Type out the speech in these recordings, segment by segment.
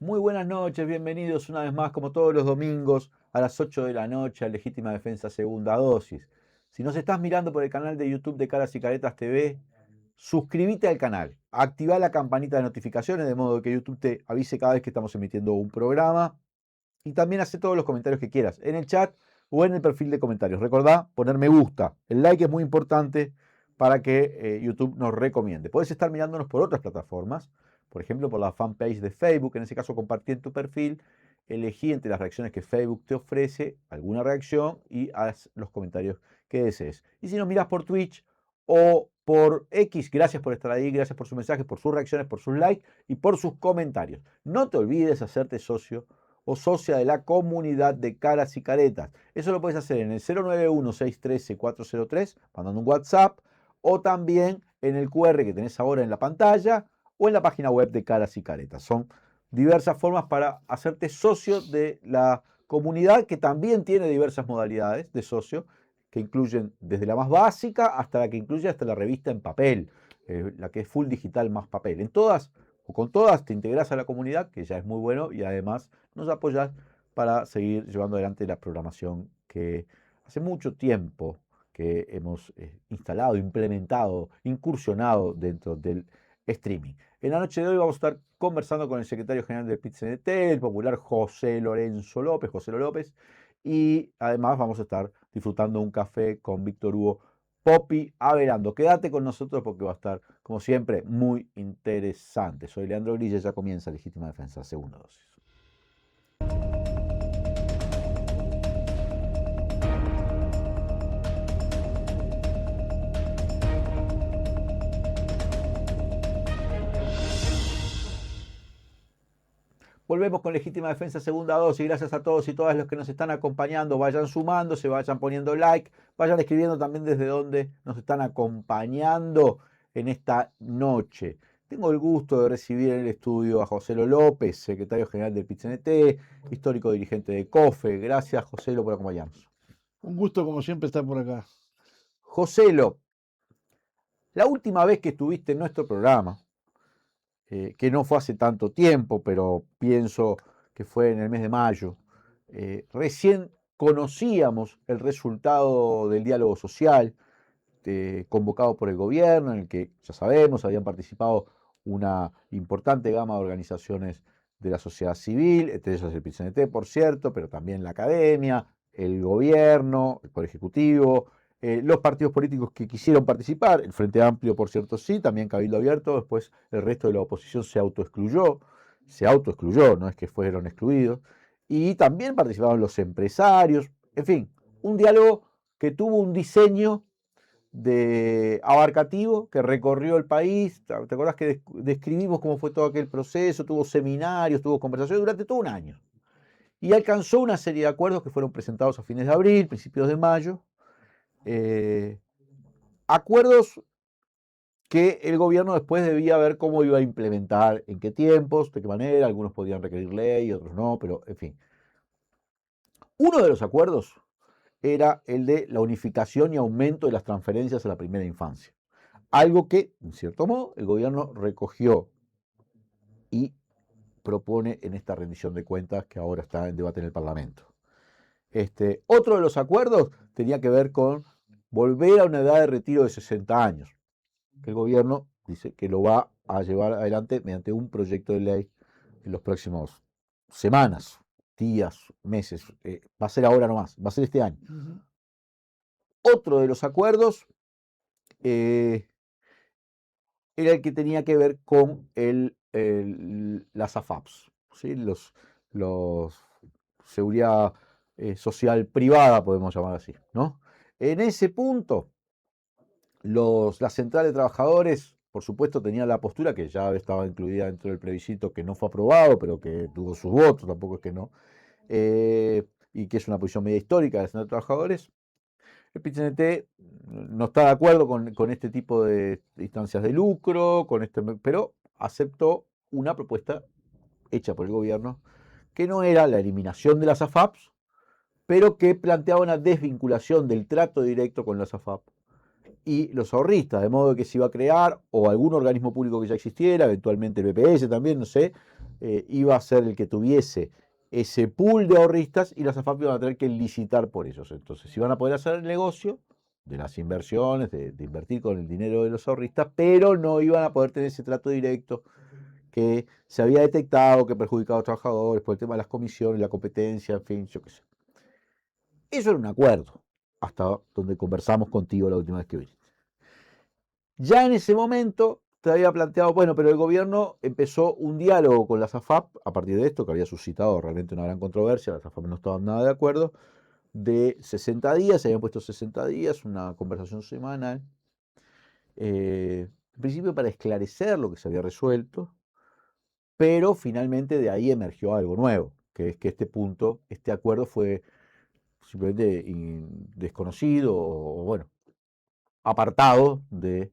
Muy buenas noches, bienvenidos una vez más, como todos los domingos, a las 8 de la noche, a Legítima Defensa Segunda Dosis. Si nos estás mirando por el canal de YouTube de Caras y Caretas TV, suscríbete al canal, activa la campanita de notificaciones, de modo que YouTube te avise cada vez que estamos emitiendo un programa. Y también hace todos los comentarios que quieras, en el chat o en el perfil de comentarios. Recordá poner me gusta, el like es muy importante para que YouTube nos recomiende. Podés estar mirándonos por otras plataformas, por ejemplo por la fanpage de Facebook, en ese caso compartí en tu perfil, elegí entre las reacciones que Facebook te ofrece alguna reacción y haz los comentarios que desees. Y si nos mirás por Twitch o por X, gracias por estar ahí, gracias por sus mensajes, por sus reacciones, por sus likes y por sus comentarios. No te olvides hacerte socio o socia de la comunidad de Caras y Caretas. Eso lo puedes hacer en el 091-613-403, mandando un WhatsApp, o también en el QR que tenés ahora en la pantalla, o en la página web de Caras y Caretas. Son diversas formas para hacerte socio de la comunidad, que también tiene diversas modalidades de socio, que incluyen desde la más básica hasta la que incluye hasta la revista en papel, la que es full digital más papel. En todas o con todas te integras a la comunidad, que ya es muy bueno, y además nos apoyas para seguir llevando adelante la programación que hace mucho tiempo que hemos instalado, implementado, incursionado dentro del streaming. En la noche de hoy vamos a estar conversando con el secretario general del PIT-CNT, el popular José Lorenzo López, José López, y además vamos a estar disfrutando un café con Víctor Hugo Poppy Avelando. Quédate con nosotros porque va a estar, como siempre, muy interesante. Soy Leandro Grilla, ya comienza Legítima Defensa, segunda dosis. Volvemos con Legítima Defensa, segunda dosis. Gracias a todos y todas los que nos están acompañando. Vayan sumando, se vayan poniendo like, vayan escribiendo también desde donde nos están acompañando en esta noche. Tengo el gusto de recibir en el estudio a Joselo López, secretario general del PIT-CNT, histórico dirigente de COFE. Gracias, Joselo, por acompañarnos. Un gusto, como siempre, estar por acá. Joselo, la última vez que estuviste en nuestro programa, que no fue hace tanto tiempo, pero pienso que fue en el mes de mayo, recién conocíamos el resultado del diálogo social convocado por el gobierno, en el que, ya sabemos, habían participado una importante gama de organizaciones de la sociedad civil, entre ellas el PIT-CNT, por cierto, pero también la academia, el gobierno, el Poder Ejecutivo, los partidos políticos que quisieron participar, el Frente Amplio, por cierto, sí, también Cabildo Abierto, después el resto de la oposición se autoexcluyó, no es que fueron excluidos, y también participaron los empresarios, en fin, un diálogo que tuvo un diseño de abarcativo que recorrió el país. ¿Te acordás que describimos cómo fue todo aquel proceso? Tuvo seminarios, tuvo conversaciones durante todo un año. Y alcanzó una serie de acuerdos que fueron presentados a fines de abril, principios de mayo. Acuerdos que el gobierno después debía ver cómo iba a implementar, en qué tiempos, de qué manera. Algunos podían requerir ley, otros no, pero en fin. Uno de los acuerdos era el de la unificación y aumento de las transferencias a la primera infancia. Algo que, en cierto modo, el gobierno recogió y propone en esta rendición de cuentas que ahora está en debate en el Parlamento. Otro de los acuerdos tenía que ver con volver a una edad de retiro de 60 años, que el gobierno dice que lo va a llevar adelante mediante un proyecto de ley en los próximos semanas, días, meses. Va a ser ahora nomás, va a ser este año. Otro de los acuerdos era el que tenía que ver con las AFAPs, ¿sí? los seguridad social privada, podemos llamar así, ¿no? En ese punto, la central de trabajadores, por supuesto, tenía la postura que ya estaba incluida dentro del plebiscito, que no fue aprobado, pero que tuvo sus votos, tampoco es que no, y que es una posición media histórica de la central de trabajadores. El PIT-CNT no está de acuerdo con este tipo de instancias de lucro, pero aceptó una propuesta hecha por el gobierno que no era la eliminación de las AFAPs, pero que planteaba una desvinculación del trato directo con las AFAP y los ahorristas, de modo que se iba a crear o algún organismo público que ya existiera, eventualmente el BPS también, no sé, iba a ser el que tuviese ese pool de ahorristas y las AFAP iban a tener que licitar por ellos. Entonces iban a poder hacer el negocio de las inversiones, de invertir con el dinero de los ahorristas, pero no iban a poder tener ese trato directo que se había detectado que perjudicaba a los trabajadores por el tema de las comisiones, la competencia, en fin, yo qué sé. Eso era un acuerdo, hasta donde conversamos contigo la última vez que viniste. Ya en ese momento te había planteado, bueno, pero el gobierno empezó un diálogo con las AFAP a partir de esto, que había suscitado realmente una gran controversia, las AFAP no estaban nada de acuerdo, de 60 días, se habían puesto 60 días, una conversación semanal, en principio para esclarecer lo que se había resuelto, pero finalmente de ahí emergió algo nuevo, que es que este acuerdo fue simplemente desconocido o, bueno, apartado de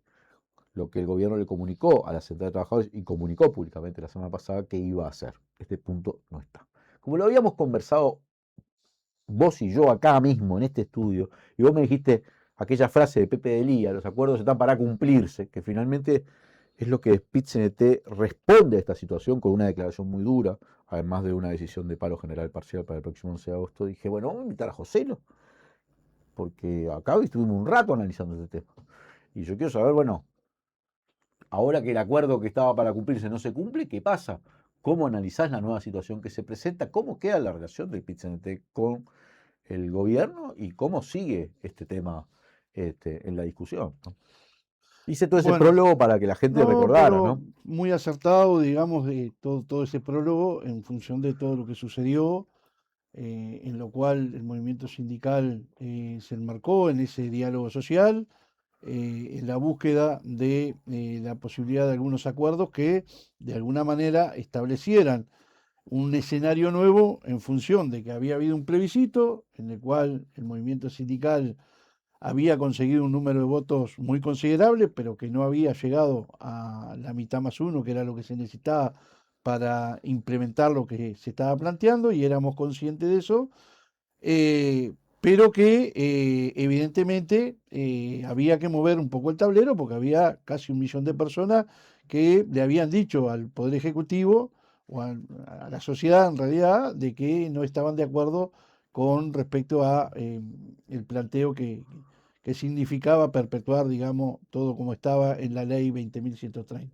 lo que el gobierno le comunicó a la Central de Trabajadores y comunicó públicamente la semana pasada que iba a hacer. Este punto no está. Como lo habíamos conversado vos y yo acá mismo en este estudio, y vos me dijiste aquella frase de Pepe de Lía, los acuerdos están para cumplirse, que finalmente es lo que PIT-CNT responde a esta situación con una declaración muy dura, además de una decisión de paro general parcial para el próximo 11 de agosto. Dije, bueno, vamos a invitar a Joselo, porque acá estuvimos un rato analizando este tema. Y yo quiero saber, bueno, ahora que el acuerdo que estaba para cumplirse no se cumple, ¿qué pasa? ¿Cómo analizás la nueva situación que se presenta? ¿Cómo queda la relación del PIT-CNT con el gobierno y cómo sigue este tema en la discusión, ¿no? Hice todo ese Bueno, prólogo para que la gente no, recordara, pero ¿no? muy acertado, digamos, de todo ese prólogo en función de todo lo que sucedió, en lo cual el movimiento sindical se enmarcó en ese diálogo social, en la búsqueda de la posibilidad de algunos acuerdos que de alguna manera establecieran un escenario nuevo en función de que había habido un plebiscito en el cual el movimiento sindical había conseguido un número de votos muy considerable, pero que no había llegado a la mitad más uno, que era lo que se necesitaba para implementar lo que se estaba planteando, y éramos conscientes de eso, eh, pero que evidentemente había que mover un poco el tablero porque había casi 1 millón de personas que le habían dicho al Poder Ejecutivo o a la sociedad en realidad de que no estaban de acuerdo con respecto a el planteo que significaba perpetuar, digamos, todo como estaba en la ley 20.130.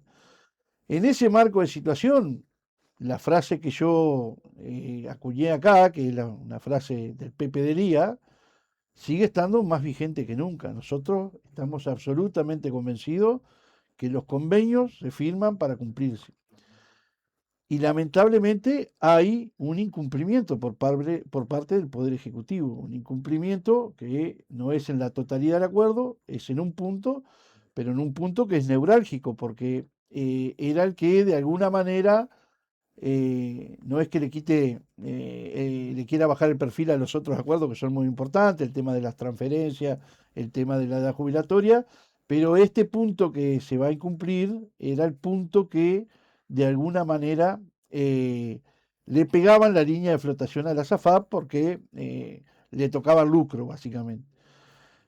En ese marco de situación, la frase que yo acuñé acá, que es una frase del Pepe de Lía, sigue estando más vigente que nunca. Nosotros estamos absolutamente convencidos que los convenios se firman para cumplirse. Y lamentablemente hay un incumplimiento por parte del Poder Ejecutivo, un incumplimiento que no es en la totalidad del acuerdo, es en un punto, pero en un punto que es neurálgico, porque era el que de alguna manera no es que le quiera bajar el perfil a los otros acuerdos que son muy importantes, el tema de las transferencias, el tema de la edad jubilatoria, pero este punto que se va a incumplir era el punto que de alguna manera le pegaban la línea de flotación a la SAFAP porque le tocaba el lucro, básicamente.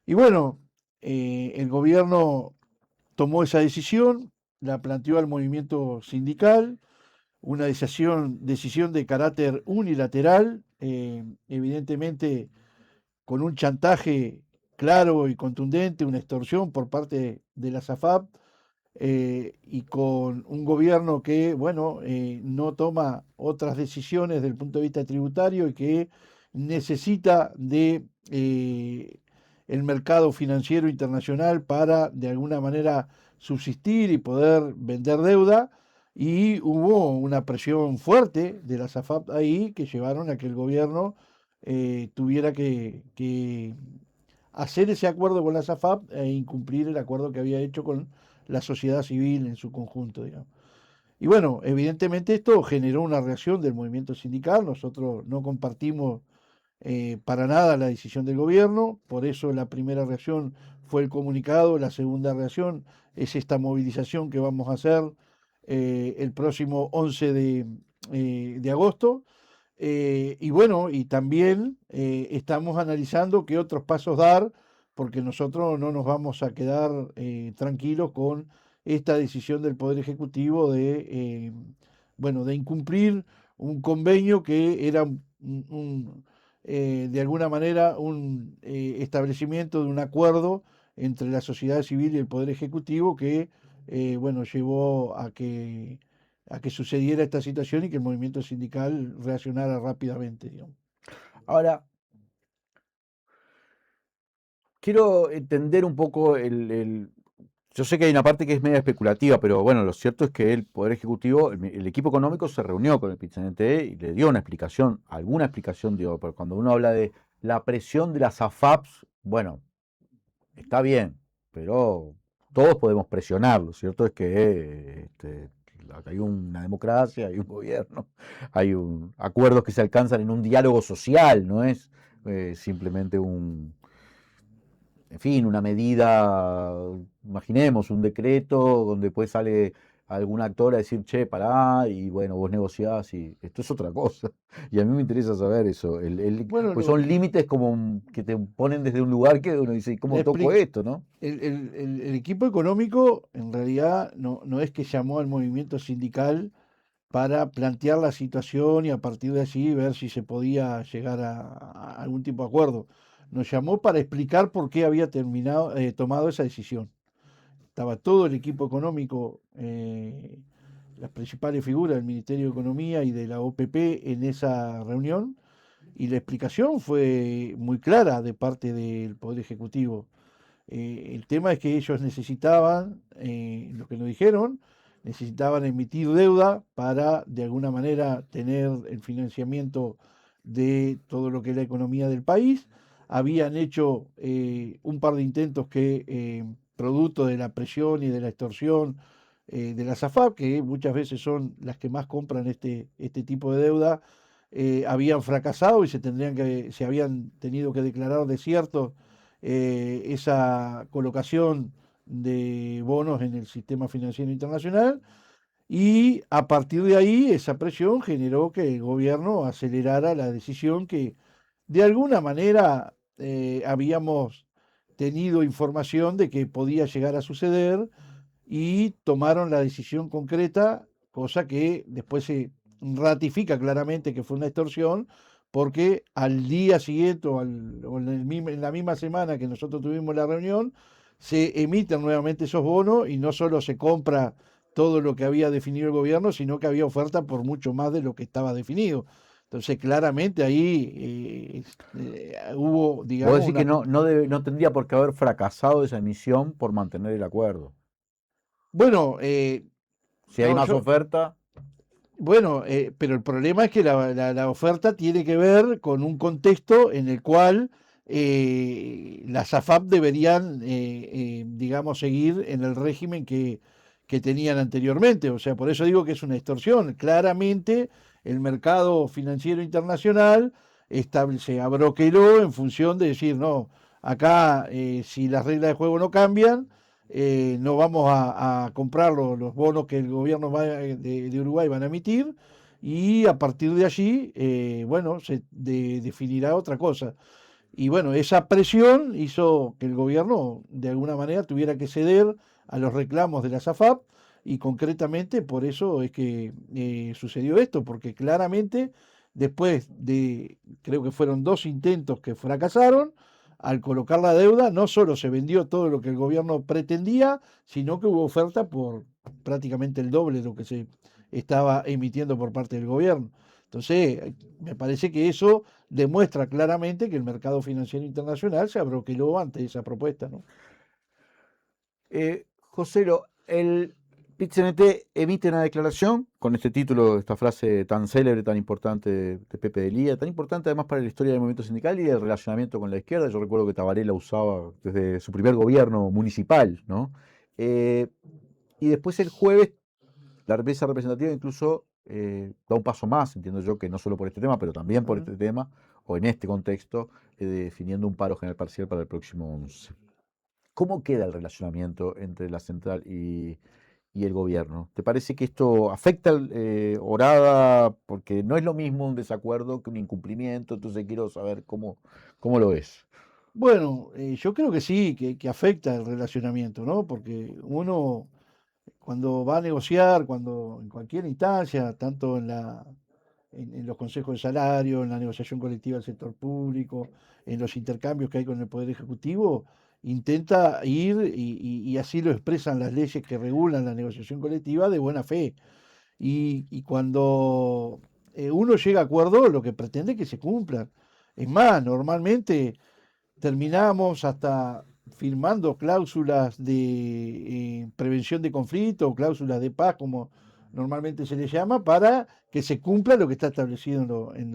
Y bueno, el gobierno tomó esa decisión, la planteó al movimiento sindical, una decisión de carácter unilateral, evidentemente con un chantaje claro y contundente, una extorsión por parte de la SAFAP, y con un gobierno que, bueno, no toma otras decisiones desde el punto de vista tributario y que necesita de el mercado financiero internacional para, de alguna manera, subsistir y poder vender deuda. Y hubo una presión fuerte de la SAFAP ahí que llevaron a que el gobierno tuviera que hacer ese acuerdo con la SAFAP e incumplir el acuerdo que había hecho con la sociedad civil en su conjunto, digamos. Y bueno, evidentemente esto generó una reacción del movimiento sindical. Nosotros no compartimos para nada la decisión del gobierno, por eso la primera reacción fue el comunicado, la segunda reacción es esta movilización que vamos a hacer el próximo 11 de agosto. Y bueno, y también estamos analizando qué otros pasos dar, porque nosotros no nos vamos a quedar tranquilos con esta decisión del Poder Ejecutivo bueno, de incumplir un convenio que era de alguna manera un establecimiento de un acuerdo entre la sociedad civil y el Poder Ejecutivo que, bueno, llevó a que sucediera esta situación y que el movimiento sindical reaccionara rápidamente, digamos. Ahora, quiero entender un poco yo sé que hay una parte que es media especulativa, pero bueno, lo cierto es que el Poder Ejecutivo, el equipo económico se reunió con el PIT-CNT y le dio una explicación, alguna explicación dio, pero cuando uno habla de la presión de las AFAPs, bueno, está bien, pero todos podemos presionar, lo cierto es que hay una democracia, hay un gobierno, acuerdos que se alcanzan en un diálogo social, no es simplemente en fin, una medida, imaginemos, un decreto donde después sale algún actor a decir, che, pará, y bueno, vos negociás, y esto es otra cosa. Y a mí me interesa saber eso, Bueno, pues son límites como que te ponen desde un lugar que uno dice, la ¿cómo toco expli- esto, no? el equipo económico en realidad no es que llamó al movimiento sindical para plantear la situación y a partir de allí ver si se podía llegar a algún tipo de acuerdo. Nos llamó para explicar por qué había tomado esa decisión. Estaba todo el equipo económico, las principales figuras del Ministerio de Economía y de la OPP en esa reunión y la explicación fue muy clara de parte del Poder Ejecutivo. El tema es que ellos necesitaban, lo que nos dijeron, necesitaban emitir deuda para de alguna manera tener el financiamiento de todo lo que es la economía del país. Habían hecho un par de intentos que, producto de la presión y de la extorsión de la SAFAP, que muchas veces son las que más compran este tipo de deuda, habían fracasado y se habían tenido que declarar desiertos esa colocación de bonos en el sistema financiero internacional y a partir de ahí esa presión generó que el gobierno acelerara la decisión que de alguna manera habíamos tenido información de que podía llegar a suceder y tomaron la decisión concreta, cosa que después se ratifica claramente que fue una extorsión, porque al día siguiente o en en la misma semana que nosotros tuvimos la reunión, se emiten nuevamente esos bonos y no solo se compra todo lo que había definido el gobierno, sino que había oferta por mucho más de lo que estaba definido. Entonces, claramente ahí hubo, Vos digamos, decís que no tendría por qué haber fracasado esa emisión por mantener el acuerdo. bueno, Si hay no, más yo, oferta, bueno, pero el problema es que la oferta tiene que ver con un contexto en el cual las AFAP deberían, digamos, seguir en el régimen que tenían anteriormente. O sea, por eso digo que es una extorsión. Claramente, el mercado financiero internacional se abroqueló en función de decir, no, acá si las reglas de juego no cambian, no vamos a comprar los bonos que el gobierno de Uruguay van a emitir y a partir de allí, bueno, definirá otra cosa. Y bueno, esa presión hizo que el gobierno de alguna manera tuviera que ceder a los reclamos de la SAFAP y concretamente por eso es que sucedió esto, porque claramente después de, creo que fueron dos intentos que fracasaron, al colocar la deuda no solo se vendió todo lo que el gobierno pretendía, sino que hubo oferta por prácticamente el doble de lo que se estaba emitiendo por parte del gobierno. Entonces, me parece que eso demuestra claramente que el mercado financiero internacional se abroqueló ante esa propuesta, ¿no? Joselo, el PIT-CNT emite una declaración con este título, esta frase tan célebre, tan importante de Pepe de Lía, tan importante además para la historia del movimiento sindical y el relacionamiento con la izquierda. Yo recuerdo que Tabaré la usaba desde su primer gobierno municipal, ¿no? Eh, y después el jueves la mesa representativa incluso da un paso más, entiendo yo, que no solo por este tema, pero también por Ujú. este tema, o en este contexto, definiendo un paro general parcial para el próximo 11. ¿Cómo queda el relacionamiento entre la central y el gobierno? ¿Te parece que esto afecta Orada? Porque no es lo mismo un desacuerdo que un incumplimiento, entonces quiero saber cómo lo ves. Bueno, yo creo que sí, que afecta el relacionamiento, ¿no? Porque uno cuando va a negociar, cuando en cualquier instancia, tanto en los consejos de salario, en la negociación colectiva del sector público, en los intercambios que hay con el Poder Ejecutivo, intenta ir, y así lo expresan las leyes que regulan la negociación colectiva, de buena fe. Y cuando uno llega a acuerdo, lo que pretende es que se cumplan. Es más, normalmente terminamos hasta firmando cláusulas de prevención de conflicto o cláusulas de paz, como normalmente se le llama, para que se cumpla lo que está establecido en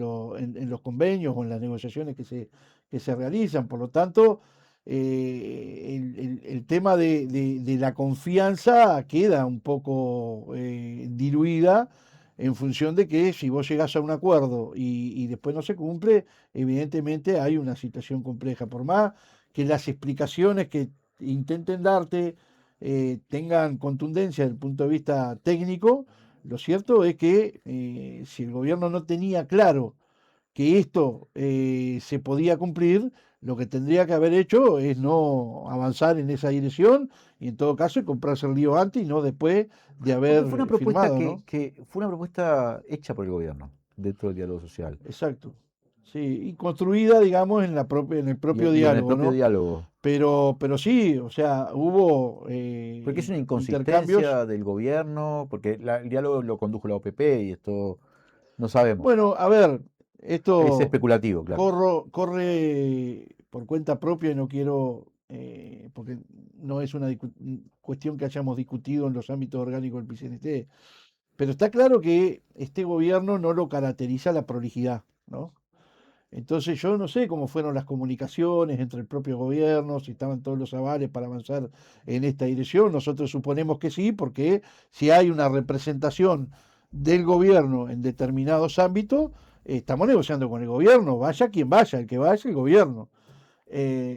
los convenios o en las negociaciones que se realizan. Por lo tanto, el tema de la confianza queda un poco diluida en función de que si vos llegás a un acuerdo y después no se cumple, evidentemente hay una situación compleja. Por más que las explicaciones que intenten darte tengan contundencia desde el punto de vista técnico, lo cierto es que si el gobierno no tenía claro que esto se podía cumplir, lo que tendría que haber hecho es no avanzar en esa dirección y en todo caso comprarse el lío antes y no después de Porque fue una haber propuesta firmado, ¿no? que fue una propuesta hecha por el gobierno dentro del diálogo social Exacto. Sí, y construida, digamos, en el propio y en el diálogo, propio ¿no? diálogo. Pero sí, o sea, hubo Porque es una intercambios. inconsistencia del gobierno, porque el diálogo lo condujo la OPP y esto no sabemos. Bueno, a ver, Es esto especulativo, claro. corre por cuenta propia y no quiero, porque no es una cuestión que hayamos discutido en los ámbitos orgánicos del PCNT, pero está claro que este gobierno no lo caracteriza la prolijidad, ¿no? Entonces yo no sé cómo fueron las comunicaciones entre el propio gobierno, si estaban todos los avales para avanzar en esta dirección. Nosotros suponemos que sí, porque si hay una representación del gobierno en determinados ámbitos, estamos negociando con el gobierno, vaya quien vaya, el que vaya el gobierno.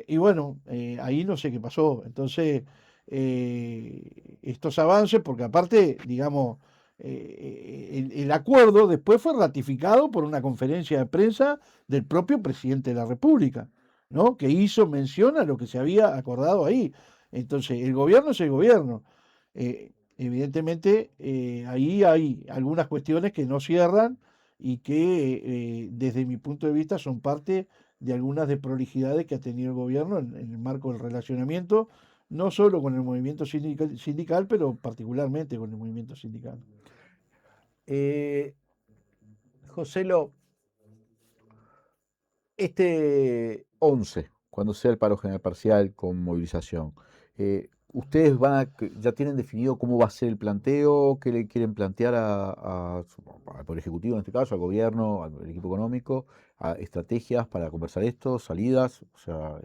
Y bueno, ahí no sé qué pasó. Entonces, estos avances, porque aparte, digamos, el acuerdo después fue ratificado por una conferencia de prensa del propio presidente de la República, ¿no? Que hizo mención a lo que se había acordado ahí. Entonces, el gobierno es el gobierno. Evidentemente, ahí hay algunas cuestiones que no cierran y que, desde mi punto de vista, son parte de algunas desprolijidades que ha tenido el gobierno en el marco del relacionamiento, no solo con el movimiento sindical, pero particularmente con el movimiento sindical. Eh, Joselo, este 11, cuando sea el paro general parcial con movilización, ¿ustedes ya tienen definido cómo va a ser el planteo? ¿Qué le quieren plantear al Poder Ejecutivo, en este caso, al gobierno, al equipo económico, a estrategias para conversar esto, salidas? O sea,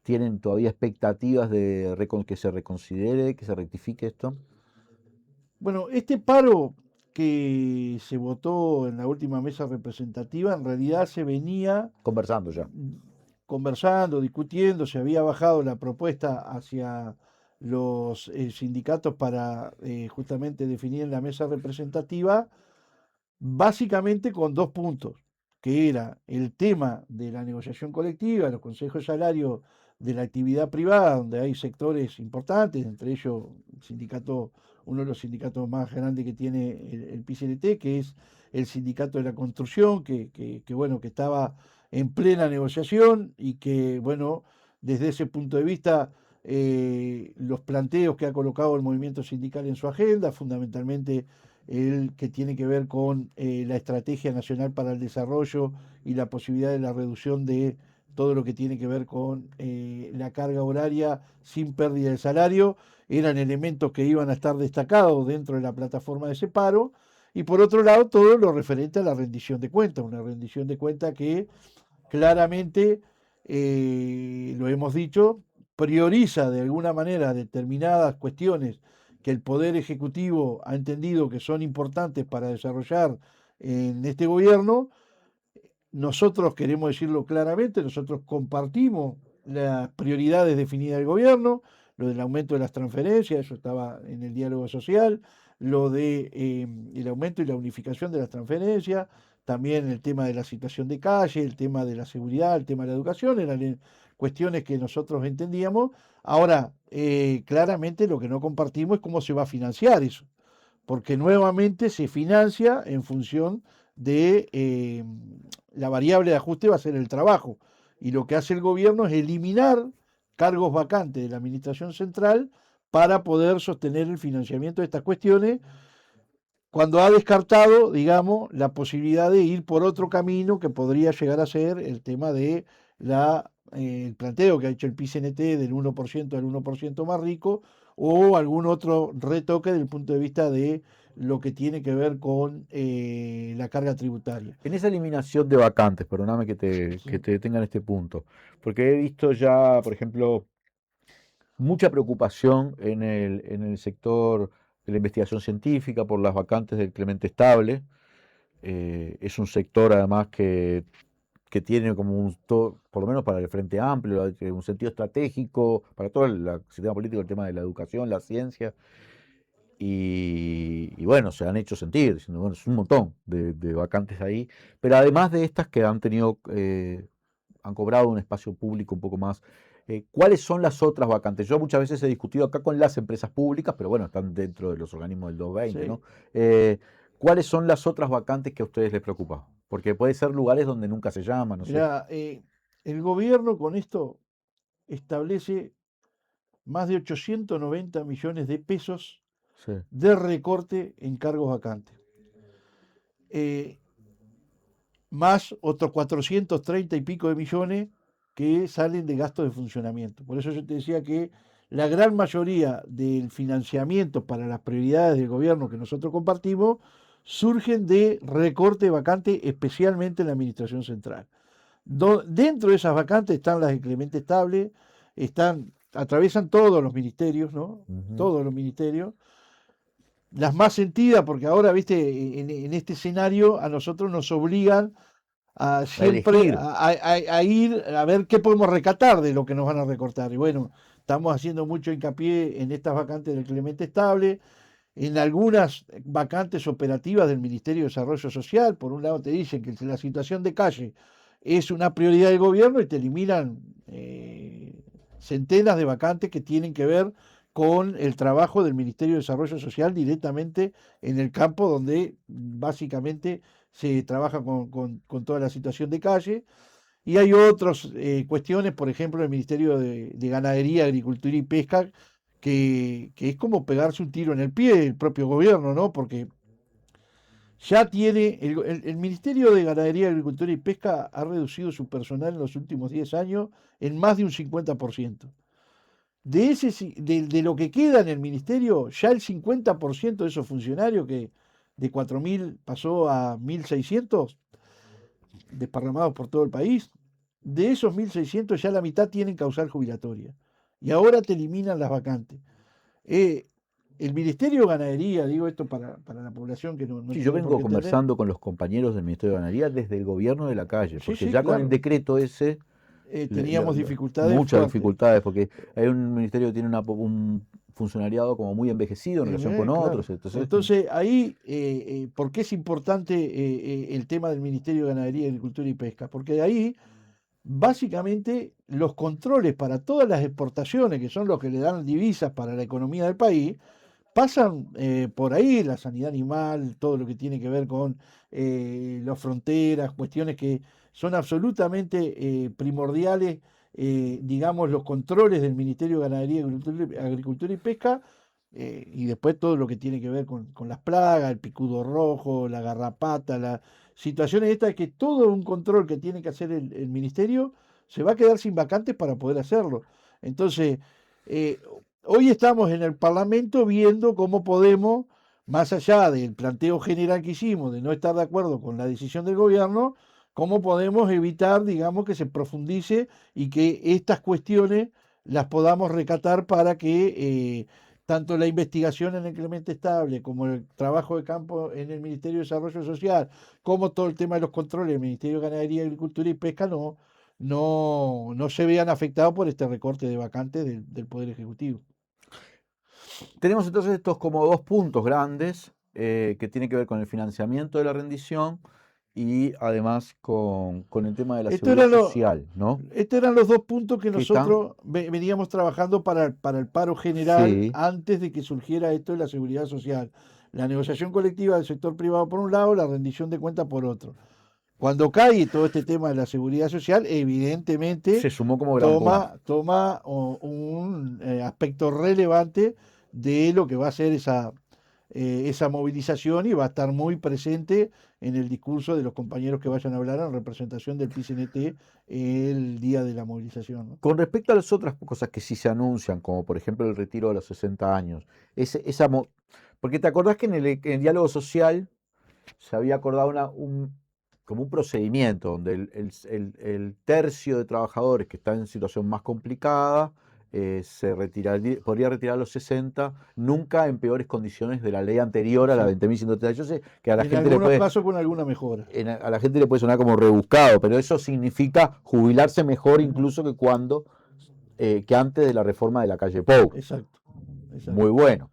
¿tienen todavía expectativas de que se reconsidere, que se rectifique esto? Bueno, este paro que se votó en la última mesa representativa, en realidad se venía Conversando ya. conversando, discutiendo, se había bajado la propuesta hacia los sindicatos para justamente definir en la mesa representativa, básicamente con dos puntos, que era el tema de la negociación colectiva, los consejos de salario de la actividad privada, donde hay sectores importantes, entre ellos el sindicato, uno de los sindicatos más grandes que tiene el PCNT, que es el sindicato de la construcción, bueno, que estaba en plena negociación y que, bueno, desde ese punto de vista, los planteos que ha colocado el movimiento sindical en su agenda, fundamentalmente el que tiene que ver con la Estrategia Nacional para el Desarrollo y la posibilidad de la reducción de todo lo que tiene que ver con la carga horaria sin pérdida de salario, eran elementos que iban a estar destacados dentro de la plataforma de ese paro. Y por otro lado, todo lo referente a la rendición de cuentas, una rendición de cuentas que claramente, lo hemos dicho, prioriza de alguna manera determinadas cuestiones que el Poder Ejecutivo ha entendido que son importantes para desarrollar en este gobierno. Nosotros queremos decirlo claramente, nosotros compartimos las prioridades definidas del gobierno, lo del aumento de las transferencias, eso estaba en el diálogo social, lo de el aumento y la unificación de las transferencias, también el tema de la situación de calle, el tema de la seguridad, el tema de la educación, eran cuestiones que nosotros entendíamos. Ahora, claramente lo que no compartimos es cómo se va a financiar eso, porque nuevamente se financia en función de la variable de ajuste va a ser el trabajo. Y lo que hace el gobierno es eliminar cargos vacantes de la administración central para poder sostener el financiamiento de estas cuestiones, cuando ha descartado, digamos, la posibilidad de ir por otro camino que podría llegar a ser el tema de el planteo que ha hecho el PCNT del 1% al 1% más rico, o algún otro retoque desde el punto de vista de lo que tiene que ver con la carga tributaria. En esa eliminación de vacantes, perdóname que Sí, te detenga en este punto, porque he visto ya, por ejemplo, mucha preocupación en el sector de la investigación científica por las vacantes del Clemente Estable. Es un sector además que tiene como por lo menos para el Frente Amplio, un sentido estratégico para todo el sistema político, el tema de la educación, la ciencia. Y bueno, se han hecho sentir, diciendo, bueno, es un montón de vacantes ahí, pero además de estas que han tenido, han cobrado un espacio público un poco más, ¿cuáles son las otras vacantes? Yo muchas veces he discutido acá con las empresas públicas, pero bueno, están dentro de los organismos del 220, ¿no? sí. ¿Cuáles son las otras vacantes que a ustedes les preocupan? Porque puede ser lugares donde nunca se llama, no sé. Mirá, el gobierno con esto establece más de 890 millones de pesos Sí. de recorte en cargos vacantes. Eh, Más otros 430 y pico de millones que salen de gastos de funcionamiento. Por eso yo te decía que la gran mayoría del financiamiento para las prioridades del gobierno que nosotros compartimos surgen de recorte vacante, especialmente en la administración central. Dentro de esas vacantes están las de Clemente Estable, atraviesan todos los ministerios, ¿no? Ujú. Todos los ministerios. Las más sentidas, porque ahora, viste, en este escenario a nosotros nos obligan a A siempre elegir. a ir a ver qué podemos recatar de lo que nos van a recortar. Y bueno, estamos haciendo mucho hincapié en estas vacantes del Clemente Estable, en algunas vacantes operativas del Ministerio de Desarrollo Social. Por un lado te dicen que la situación de calle es una prioridad del gobierno y te eliminan centenas de vacantes que tienen que ver con el trabajo del Ministerio de Desarrollo Social directamente en el campo donde básicamente se trabaja con toda la situación de calle. Y hay otras cuestiones, por ejemplo, el Ministerio de Ganadería, Agricultura y Pesca, que es como pegarse un tiro en el pie el propio gobierno, ¿no? Porque ya tiene, el Ministerio de Ganadería, Agricultura y Pesca ha reducido su personal en los últimos 10 años en más de un 50%. De lo que queda en el ministerio, ya el 50% de esos funcionarios, que de 4.000 pasó a 1.600 desparramados por todo el país, de esos 1.600 ya la mitad tienen causal jubilatoria. Y ahora te eliminan las vacantes. Eh, el Ministerio de Ganadería, digo esto para la población que no Sí, yo tiene por vengo qué entender. conversando con los compañeros del Ministerio de Ganadería desde el gobierno de la calle, Sí, porque sí, ya con el claro. decreto ese Teníamos dificultades muchas fuertes. dificultades, porque hay un ministerio que tiene un funcionariado como muy envejecido en relación con Claro. otros, entonces, Entonces, ahí, ¿por qué es importante el tema del Ministerio de Ganadería, Agricultura y Pesca? Porque de ahí, básicamente, los controles para todas las exportaciones, que son los que le dan divisas para la economía del país, pasan por ahí, la sanidad animal, todo lo que tiene que ver con las fronteras, cuestiones que son absolutamente primordiales, digamos, los controles del Ministerio de Ganadería, Agricultura y Pesca, y después todo lo que tiene que ver con las plagas, el picudo rojo, la garrapata, las situaciones estas, que todo un control que tiene que hacer el Ministerio se va a quedar sin vacantes para poder hacerlo. Entonces, eh, hoy estamos en el Parlamento viendo cómo podemos, más allá del planteo general que hicimos de no estar de acuerdo con la decisión del gobierno, cómo podemos evitar, digamos, que se profundice y que estas cuestiones las podamos recatar para que tanto la investigación en el Clemente Estable como el trabajo de campo en el Ministerio de Desarrollo Social, como todo el tema de los controles del Ministerio de Ganadería, Agricultura y Pesca no se vean afectados por este recorte de vacantes del Poder Ejecutivo. tenemos entonces estos como dos puntos grandes que tienen que ver con el financiamiento de la rendición y además con el tema de la Esto seguridad era lo- social, ¿no? Estos eran los dos puntos que ¿Qué están? nosotros veníamos trabajando para el paro general Sí. antes de que surgiera esto de la seguridad social. La negociación colectiva del sector privado por un lado, la rendición de cuentas por otro. Cuando cae todo este tema de la seguridad social, evidentemente Se sumó como gran puma. toma un aspecto relevante de lo que va a ser esa movilización y va a estar muy presente en el discurso de los compañeros que vayan a hablar en representación del PCNT el día de la movilización, ¿no? Con respecto a las otras cosas que sí se anuncian, como por ejemplo el retiro de los 60 años, porque te acordás que en el diálogo social se había acordado como un procedimiento donde el tercio de trabajadores que están en situación más complicada podría retirar a los 60, nunca en peores condiciones de la ley anterior a la Exacto. 20.130. Yo sé que a la En gente le algunos puede, casos con alguna mejora. a la gente le puede sonar como rebuscado, pero eso significa jubilarse mejor Ujú. incluso que antes de la reforma de la calle Pou. Exacto, exacto. Muy bueno.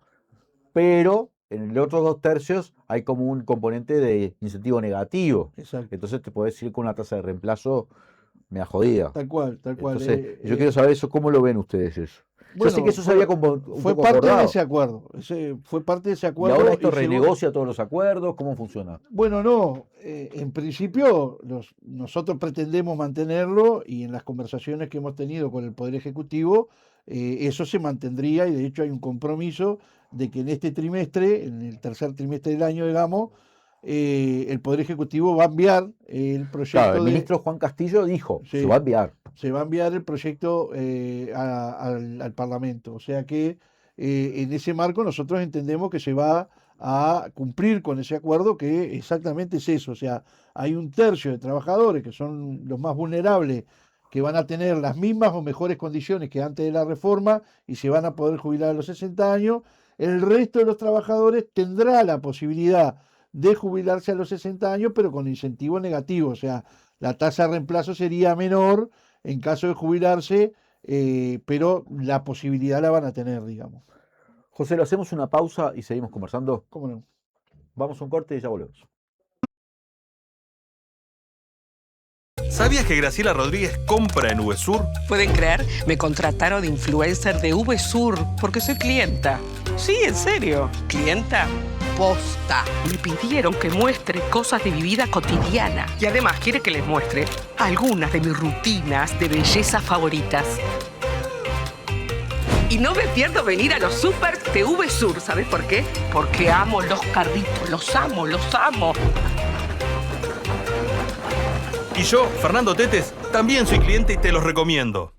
Pero en los otros 2/3 hay como un componente de incentivo negativo. Exacto. Entonces te podés ir con una tasa de reemplazo media jodida. Tal cual, tal cual. Entonces, yo quiero saber eso, ¿cómo lo ven ustedes eso? Yo sé que Bueno, eso se había un fue poco parte de acordado. ese acuerdo. Fue parte de ese Y acuerdo. ahora esto y según- renegocia todos los acuerdos, ¿cómo funciona? Bueno, no, en principio nosotros pretendemos mantenerlo y en las conversaciones que hemos tenido con el Poder Ejecutivo, eso se mantendría y de hecho hay un compromiso de que en este trimestre, en el tercer trimestre del año, digamos, el Poder Ejecutivo va a enviar el Claro, proyecto el ministro Juan Castillo dijo, se Sí, va a enviar. se va a enviar el proyecto al Parlamento. O sea que en ese marco nosotros entendemos que se va a cumplir con ese acuerdo que exactamente es eso. O sea, hay un tercio de trabajadores que son los más vulnerables que van a tener las mismas o mejores condiciones que antes de la reforma y se van a poder jubilar a los 60 años. El resto de los trabajadores tendrá la posibilidad de jubilarse a los 60 años, pero con incentivo negativo. O sea, la tasa de reemplazo sería menor en caso de jubilarse, pero la posibilidad la van a tener, digamos. José, lo hacemos una pausa y seguimos conversando. ¿Cómo no? Vamos a un corte y ya volvemos. ¿Sabías que Graciela Rodríguez compra en VSUR? ¿Pueden creer? Me contrataron de influencer de VSUR porque soy clienta. Sí, en serio. ¿Clienta? Posta. Me pidieron que muestre cosas de mi vida cotidiana. Y además quiere que les muestre algunas de mis rutinas de belleza favoritas. Y no me pierdo venir a los supers de VSUR. ¿Sabes por qué? Porque amo los carritos. Los amo, los amo. Y yo, Fernando Tetes, también soy cliente y te los recomiendo.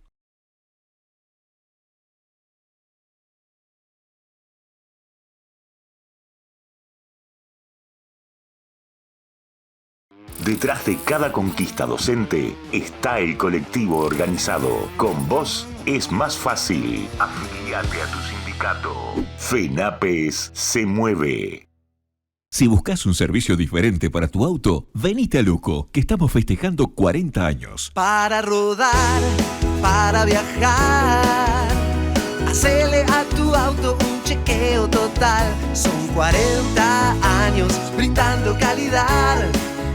Detrás de cada conquista docente está el colectivo organizado. Con vos es más fácil. Afíliate a tu sindicato. FENAPES se mueve. Si buscas un servicio diferente para tu auto, venite a Luco, que estamos festejando 40 años. Para rodar, para viajar, hacele a tu auto un chequeo total. Son 40 años brindando calidad,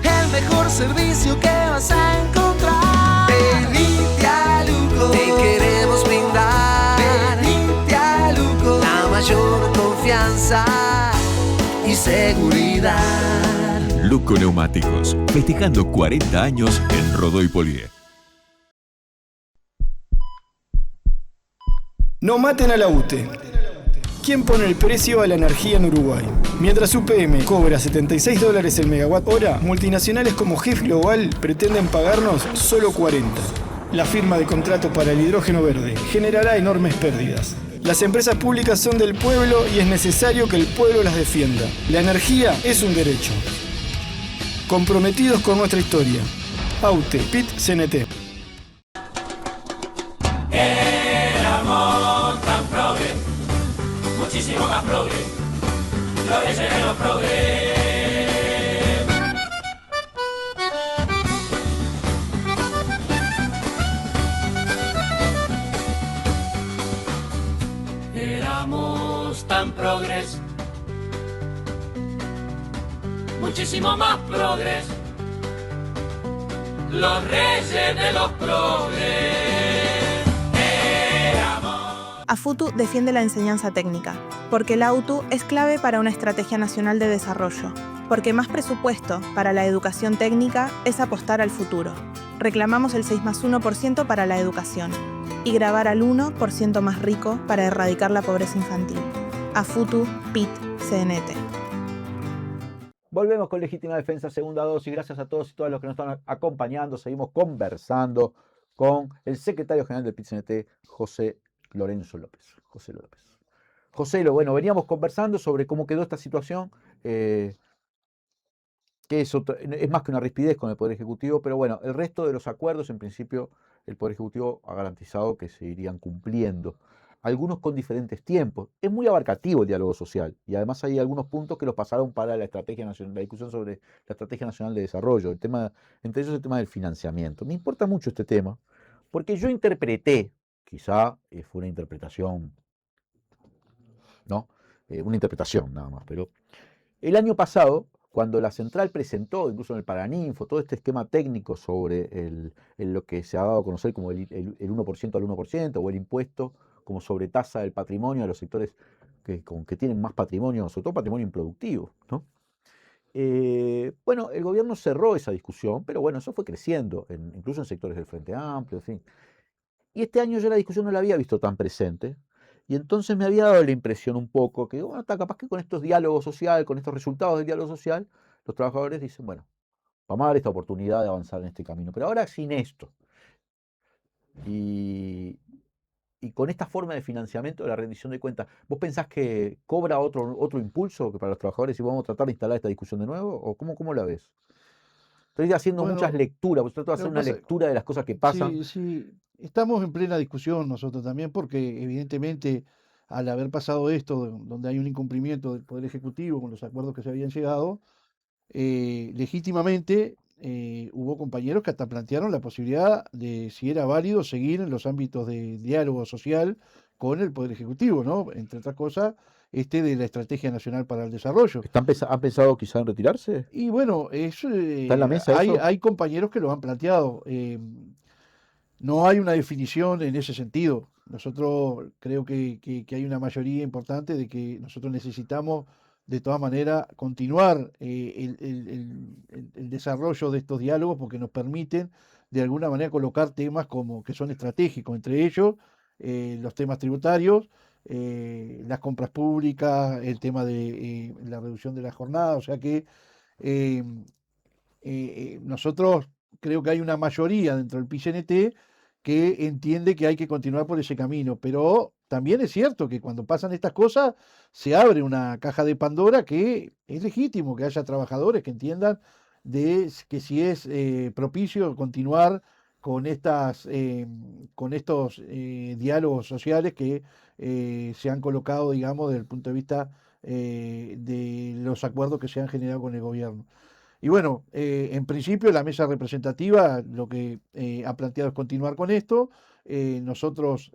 el mejor servicio que vas a encontrar. Venite a Luco, te queremos brindar. Venite a Luco, la mayor confianza y seguridad. Luco Neumáticos, festejando 40 años en Rodó y Polié. No maten a la UTE. ¿Quién pone el precio a la energía en Uruguay? Mientras UPM cobra $76 el megawatt hora, multinacionales como GEF Global pretenden pagarnos solo 40. La firma de contrato para el hidrógeno verde generará enormes pérdidas. Las empresas públicas son del pueblo y es necesario que el pueblo las defienda. La energía es un derecho. Comprometidos con nuestra historia. AUTE, PIT, CNT. Éramos tan progres, muchísimo más progres, progres en los progres. Éramos tan progres, muchísimo más progres, los reyes de los progres. AFUTU defiende la enseñanza técnica, porque el AUTU es clave para una estrategia nacional de desarrollo, porque más presupuesto para la educación técnica es apostar al futuro. Reclamamos el 6+1% para la educación y grabar al 1% más rico para erradicar la pobreza infantil. AFUTU, PIT, CNT. Volvemos con Legítima Defensa, segunda dosis. Gracias a todos y todas los que nos están acompañando. Seguimos conversando con el secretario general del PIT-CNT, José Lorenzo López. José, bueno, veníamos conversando sobre cómo quedó esta situación, que es más que una rispidez con el Poder Ejecutivo, pero bueno, el resto de los acuerdos, en principio, el Poder Ejecutivo ha garantizado que se irían cumpliendo, algunos con diferentes tiempos. Es muy abarcativo el diálogo social y además hay algunos puntos que los pasaron para la estrategia nacional, la discusión sobre la Estrategia Nacional de Desarrollo, entre ellos el tema del financiamiento. Me importa mucho este tema porque yo interpreté, quizá fue una interpretación, ¿no? Una interpretación nada más, pero el año pasado, cuando la central presentó, incluso en el Paraninfo, todo este esquema técnico sobre lo que se ha dado a conocer como el 1% al 1% o el impuesto como sobretasa del patrimonio a los sectores que tienen más patrimonio, sobre todo patrimonio improductivo, ¿no? Bueno, el gobierno cerró esa discusión, pero bueno, eso fue creciendo, incluso en sectores del Frente Amplio, en fin. Y este año yo la discusión no la había visto tan presente, y entonces me había dado la impresión un poco que, bueno, capaz que con estos diálogos sociales, con estos resultados del diálogo social, los trabajadores dicen, bueno, vamos a dar esta oportunidad de avanzar en este camino, pero ahora sin esto. Y con esta forma de financiamiento de la rendición de cuentas, ¿vos pensás que cobra otro impulso que para los trabajadores y vamos a tratar de instalar esta discusión de nuevo? ¿O cómo la ves? Estoy haciendo muchas lecturas, vos trato de hacer una lectura de las cosas que pasan. Sí, estamos en plena discusión nosotros también, porque evidentemente al haber pasado esto, donde hay un incumplimiento del Poder Ejecutivo con los acuerdos que se habían llegado, legítimamente hubo compañeros que hasta plantearon la posibilidad de si era válido seguir en los ámbitos de diálogo social con el Poder Ejecutivo, ¿no? Entre otras cosas, de la Estrategia Nacional para el Desarrollo. ¿Han pensado quizá en retirarse? Y bueno, ¿Está en la mesa eso? hay compañeros que lo han planteado. No hay una definición en ese sentido. Nosotros creo que hay una mayoría importante de que nosotros necesitamos de todas maneras continuar el desarrollo de estos diálogos, porque nos permiten de alguna manera colocar temas como que son estratégicos, entre ellos los temas tributarios, las compras públicas, el tema de la reducción de la jornada, o sea que nosotros creo que hay una mayoría dentro del PIT-CNT que entiende que hay que continuar por ese camino, pero también es cierto que cuando pasan estas cosas se abre una caja de Pandora, que es legítimo que haya trabajadores que entiendan de que si es propicio continuar con estos diálogos sociales que se han colocado, digamos, desde el punto de vista de los acuerdos que se han generado con el gobierno. Y bueno, en principio la mesa representativa lo que ha planteado es continuar con esto. Nosotros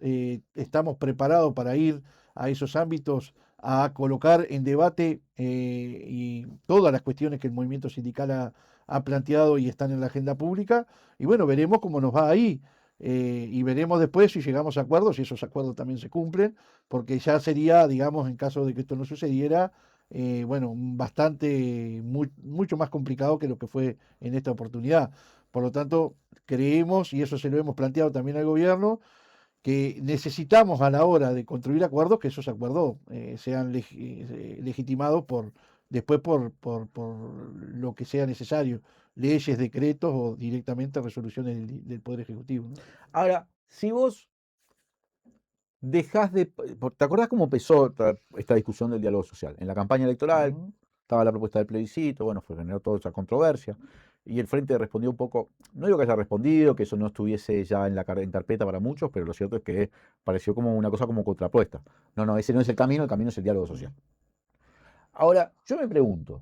estamos preparados para ir a esos ámbitos a colocar en debate y todas las cuestiones que el movimiento sindical ha planteado y están en la agenda pública. Y bueno, veremos cómo nos va ahí. Y veremos después si llegamos a acuerdos, si esos acuerdos también se cumplen, porque ya sería, digamos, en caso de que esto no sucediera, mucho más complicado que lo que fue en esta oportunidad. Por lo tanto, creemos, y eso se lo hemos planteado también al gobierno, que necesitamos a la hora de construir acuerdos, que esos acuerdos sean legitimados después por lo que sea necesario, leyes, decretos o directamente resoluciones del Poder Ejecutivo, ¿no? Ahora, si vos ¿te acordás cómo empezó esta discusión del diálogo social? En la campaña electoral estaba la propuesta del plebiscito, bueno, generó toda esa controversia, y el Frente respondió un poco, no digo que haya respondido, que eso no estuviese ya en carpeta para muchos, pero lo cierto es que pareció como una cosa como contrapuesta. No, ese no es el camino es el diálogo social. Ahora, yo me pregunto,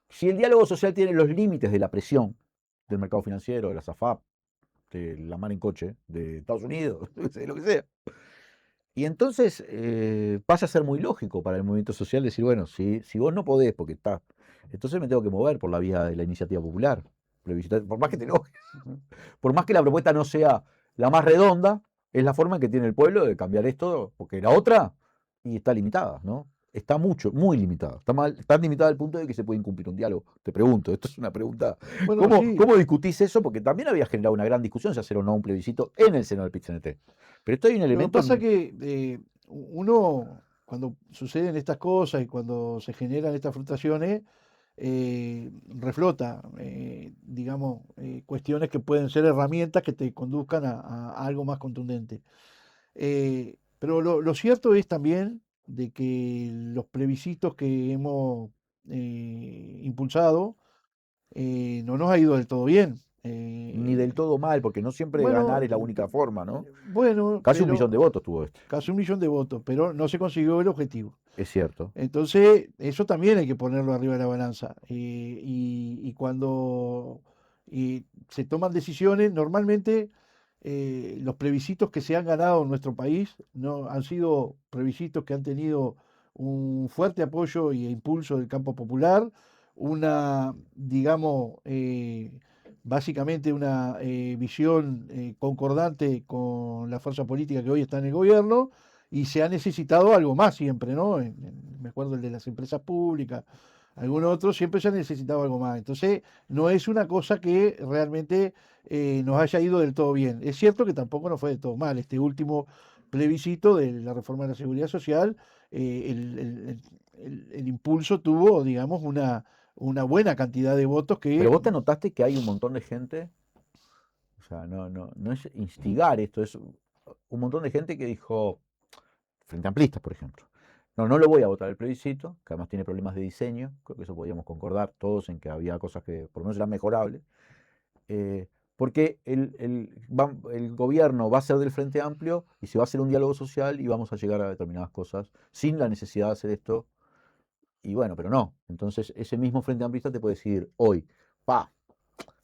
si el diálogo social tiene los límites de la presión del mercado financiero, de la SAFAP, de la mar en coche, de Estados Unidos, de lo que sea. Y entonces pasa a ser muy lógico para el movimiento social decir, bueno, si vos no podés porque entonces me tengo que mover por la vía de la iniciativa popular. plebiscitario, por más que te enojes, por más que la propuesta no sea la más redonda, es la forma en que tiene el pueblo de cambiar esto, porque la otra, y está limitada, ¿no? Está muy limitada. Está limitada al punto de que se puede incumplir un diálogo. Te pregunto, esto es una pregunta. Bueno, sí. ¿Cómo discutís eso? Porque también había generado una gran discusión si hacer o no un plebiscito en el seno del PIT-CNT. Pero esto hay un Lo que elemento. pasa que uno, cuando suceden estas cosas y cuando se generan estas frustraciones, reflota, digamos, cuestiones que pueden ser herramientas que te conduzcan a algo más contundente. Pero lo cierto es también de que los plebiscitos que hemos impulsado no nos ha ido del todo bien. Ni del todo mal, porque no siempre Bueno, ganar es la única forma, ¿no? Bueno, Casi un pero millón de votos tuvo esto. casi 1 millón de votos, pero no se consiguió el objetivo. Es cierto. Entonces, eso también hay que ponerlo arriba de la balanza. Y cuando se toman decisiones, normalmente los plebiscitos que se han ganado en nuestro país no han sido plebiscitos que han tenido un fuerte apoyo e impulso del campo popular, una, digamos, básicamente una visión concordante con la fuerza política que hoy está en el gobierno, y se ha necesitado algo más siempre, ¿no? Me acuerdo el de las empresas públicas, algún otro, siempre se ha necesitado algo más. Entonces, no es una cosa que realmente nos haya ido del todo bien. Es cierto que tampoco nos fue del todo mal. Este último plebiscito de la reforma de la seguridad social, el impulso tuvo, digamos, una buena cantidad de votos que... Pero vos te notaste que hay un montón de gente, o sea, no es instigar esto, es un montón de gente que dijo, frente amplistas, por ejemplo, no le voy a votar el plebiscito, que además tiene problemas de diseño, creo que eso podíamos concordar todos en que había cosas que por lo menos eran mejorables, porque el gobierno va a ser del Frente Amplio y se va a hacer un diálogo social y vamos a llegar a determinadas cosas sin la necesidad de hacer esto. Y bueno, pero no. Entonces, ese mismo Frente Amplista te puede decir hoy,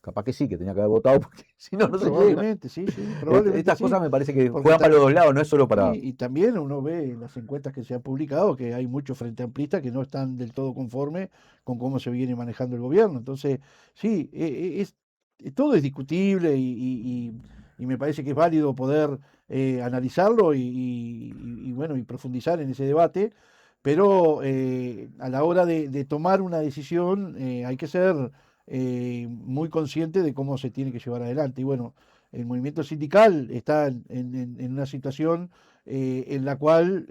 capaz que sí, que tenía que haber votado, porque si no, no se llega. Probablemente, sí, probablemente Estas sí. cosas me parece que Porque juegan para los dos lados, no es solo para... Y también uno ve en las encuestas que se han publicado que hay muchos frente amplistas que no están del todo conformes con cómo se viene manejando el gobierno. Entonces, sí, todo es discutible y me parece que es válido poder analizarlo y bueno, y profundizar en ese debate, pero a la hora de tomar una decisión hay que ser muy consciente de cómo se tiene que llevar adelante. Y bueno, el movimiento sindical está en una situación en la cual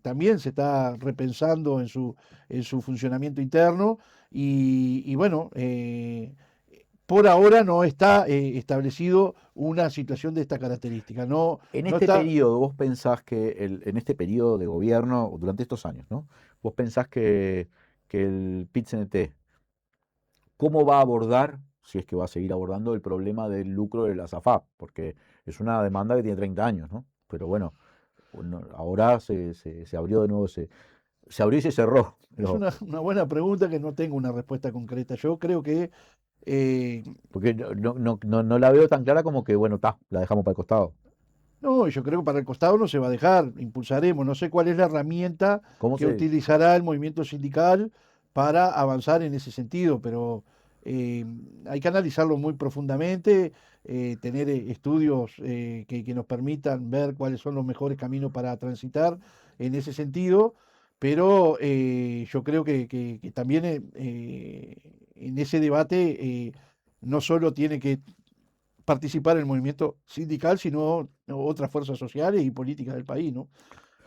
también se está repensando en su funcionamiento interno y bueno, por ahora no está establecido una situación de esta característica. En no este está... periodo, vos pensás que en este periodo de gobierno, durante estos años, ¿no? Vos pensás que el PIT-CNT, ¿cómo va a abordar, si es que va a seguir abordando, el problema del lucro de las AFAP? Porque es una demanda que tiene 30 años, ¿no? Pero bueno, ahora se abrió de nuevo, se abrió y se cerró. Es una buena pregunta que no tengo una respuesta concreta. Yo creo que... porque no la veo tan clara como que, bueno, la dejamos para el costado. No, yo creo que para el costado no se va a dejar, impulsaremos. No sé cuál es la herramienta que utilizará el movimiento sindical para avanzar en ese sentido, pero hay que analizarlo muy profundamente, tener estudios que nos permitan ver cuáles son los mejores caminos para transitar en ese sentido, pero yo creo que también en ese debate no solo tiene que participar el movimiento sindical, sino otras fuerzas sociales y políticas del país, ¿no?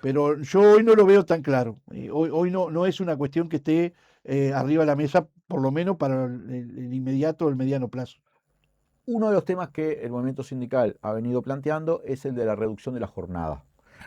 Pero yo hoy no lo veo tan claro. Hoy no es una cuestión que esté arriba de la mesa, por lo menos para el inmediato o el mediano plazo. Uno de los temas que el movimiento sindical ha venido planteando es el de la reducción de la jornada.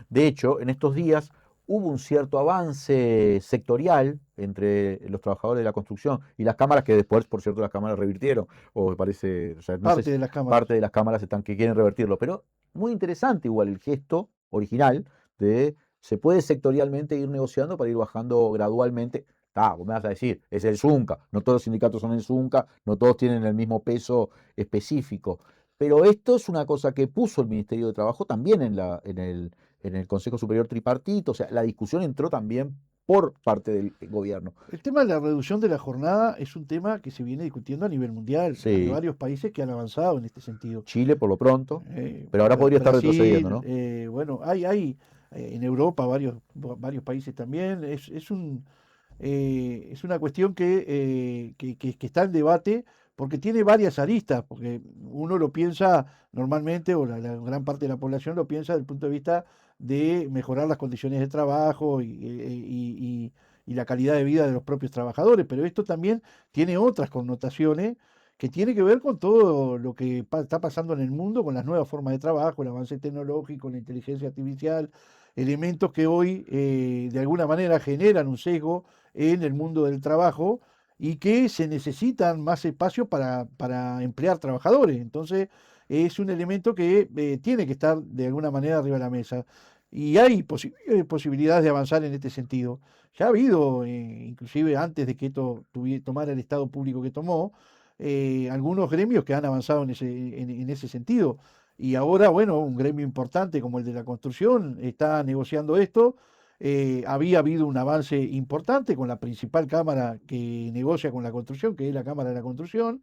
De hecho, en estos días hubo un cierto avance sectorial entre los trabajadores de la construcción y las cámaras, que después, por cierto, las cámaras revirtieron, o me parece, o sea, no parte sé, de las cámaras. Parte de las cámaras están que quieren revertirlo, pero muy interesante igual el gesto original de se puede sectorialmente ir negociando para ir bajando gradualmente. Vos me vas a decir, es el Zunca, no todos los sindicatos son el Zunca, no todos tienen el mismo peso específico, pero esto es una cosa que puso el Ministerio de Trabajo también en el Consejo Superior Tripartito, o sea, la discusión entró también por parte del gobierno. El tema de la reducción de la jornada es un tema que se viene discutiendo a nivel mundial. Hay Sí. varios países que han avanzado en este sentido. Chile por lo pronto, pero ahora podría estar Brasil, retrocediendo, ¿no? Bueno, hay en Europa varios países también. Es una cuestión que está en debate porque tiene varias aristas, porque uno lo piensa normalmente, o la gran parte de la población lo piensa desde el punto de vista de mejorar las condiciones de trabajo y la calidad de vida de los propios trabajadores, pero esto también tiene otras connotaciones que tiene que ver con todo lo que está pasando en el mundo, con las nuevas formas de trabajo, el avance tecnológico, la inteligencia artificial, elementos que hoy de alguna manera generan un sesgo en el mundo del trabajo y que se necesitan más espacio para emplear trabajadores. Entonces, es un elemento que tiene que estar de alguna manera arriba de la mesa. Y hay posibilidades de avanzar en este sentido. Ya ha habido, inclusive antes de que esto tomara el estado público que tomó, algunos gremios que han avanzado en ese sentido. Y ahora, bueno, un gremio importante como el de la construcción está negociando esto. Había habido un avance importante con la principal cámara que negocia con la construcción, que es la Cámara de la Construcción.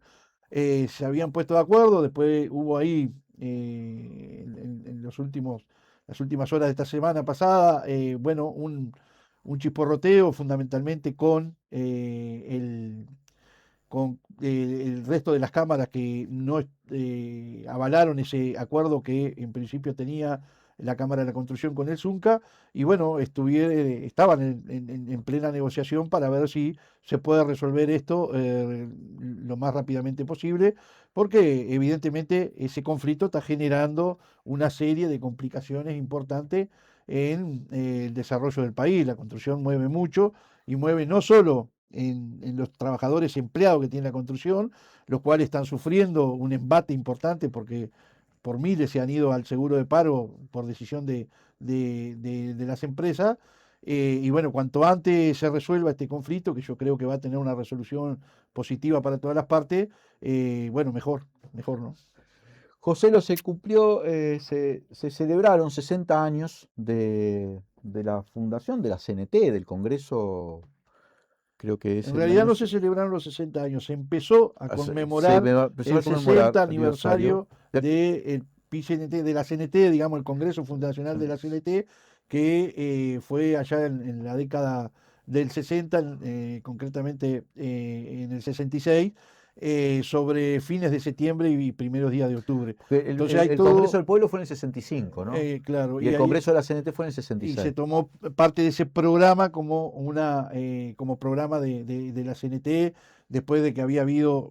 Se habían puesto de acuerdo, después hubo ahí en las últimas horas de esta semana pasada, bueno, un chisporroteo fundamentalmente con el resto de las cámaras que no avalaron ese acuerdo que en principio tenía la Cámara de la Construcción con el Zunca, y bueno, estaban en plena negociación para ver si se puede resolver esto lo más rápidamente posible, porque evidentemente ese conflicto está generando una serie de complicaciones importantes en el desarrollo del país. La construcción mueve mucho y mueve no solo en los trabajadores empleados que tiene la construcción, los cuales están sufriendo un embate importante porque por miles se han ido al seguro de paro por decisión de las empresas. Y bueno, cuanto antes se resuelva este conflicto, que yo creo que va a tener una resolución positiva para todas las partes, bueno, mejor, ¿no? José, se cumplió, se celebraron 60 años de la fundación de la CNT, del Congreso, creo que es En el realidad no año- se celebraron los 60 años, se empezó a se- conmemorar empezó a el conmemorar 60 aniversario. aniversario del CNT, de la CNT, digamos, el Congreso Fundacional de la CNT, que fue allá en la década del 60, concretamente en el 66, sobre fines de septiembre y primeros días de octubre. Porque Entonces hay el todo, Congreso del Pueblo fue en el 65, ¿no? claro, Y el ahí- Congreso de la CNT fue en el y se 66. tomó parte de ese programa como programa de la CNT, después de que había habido,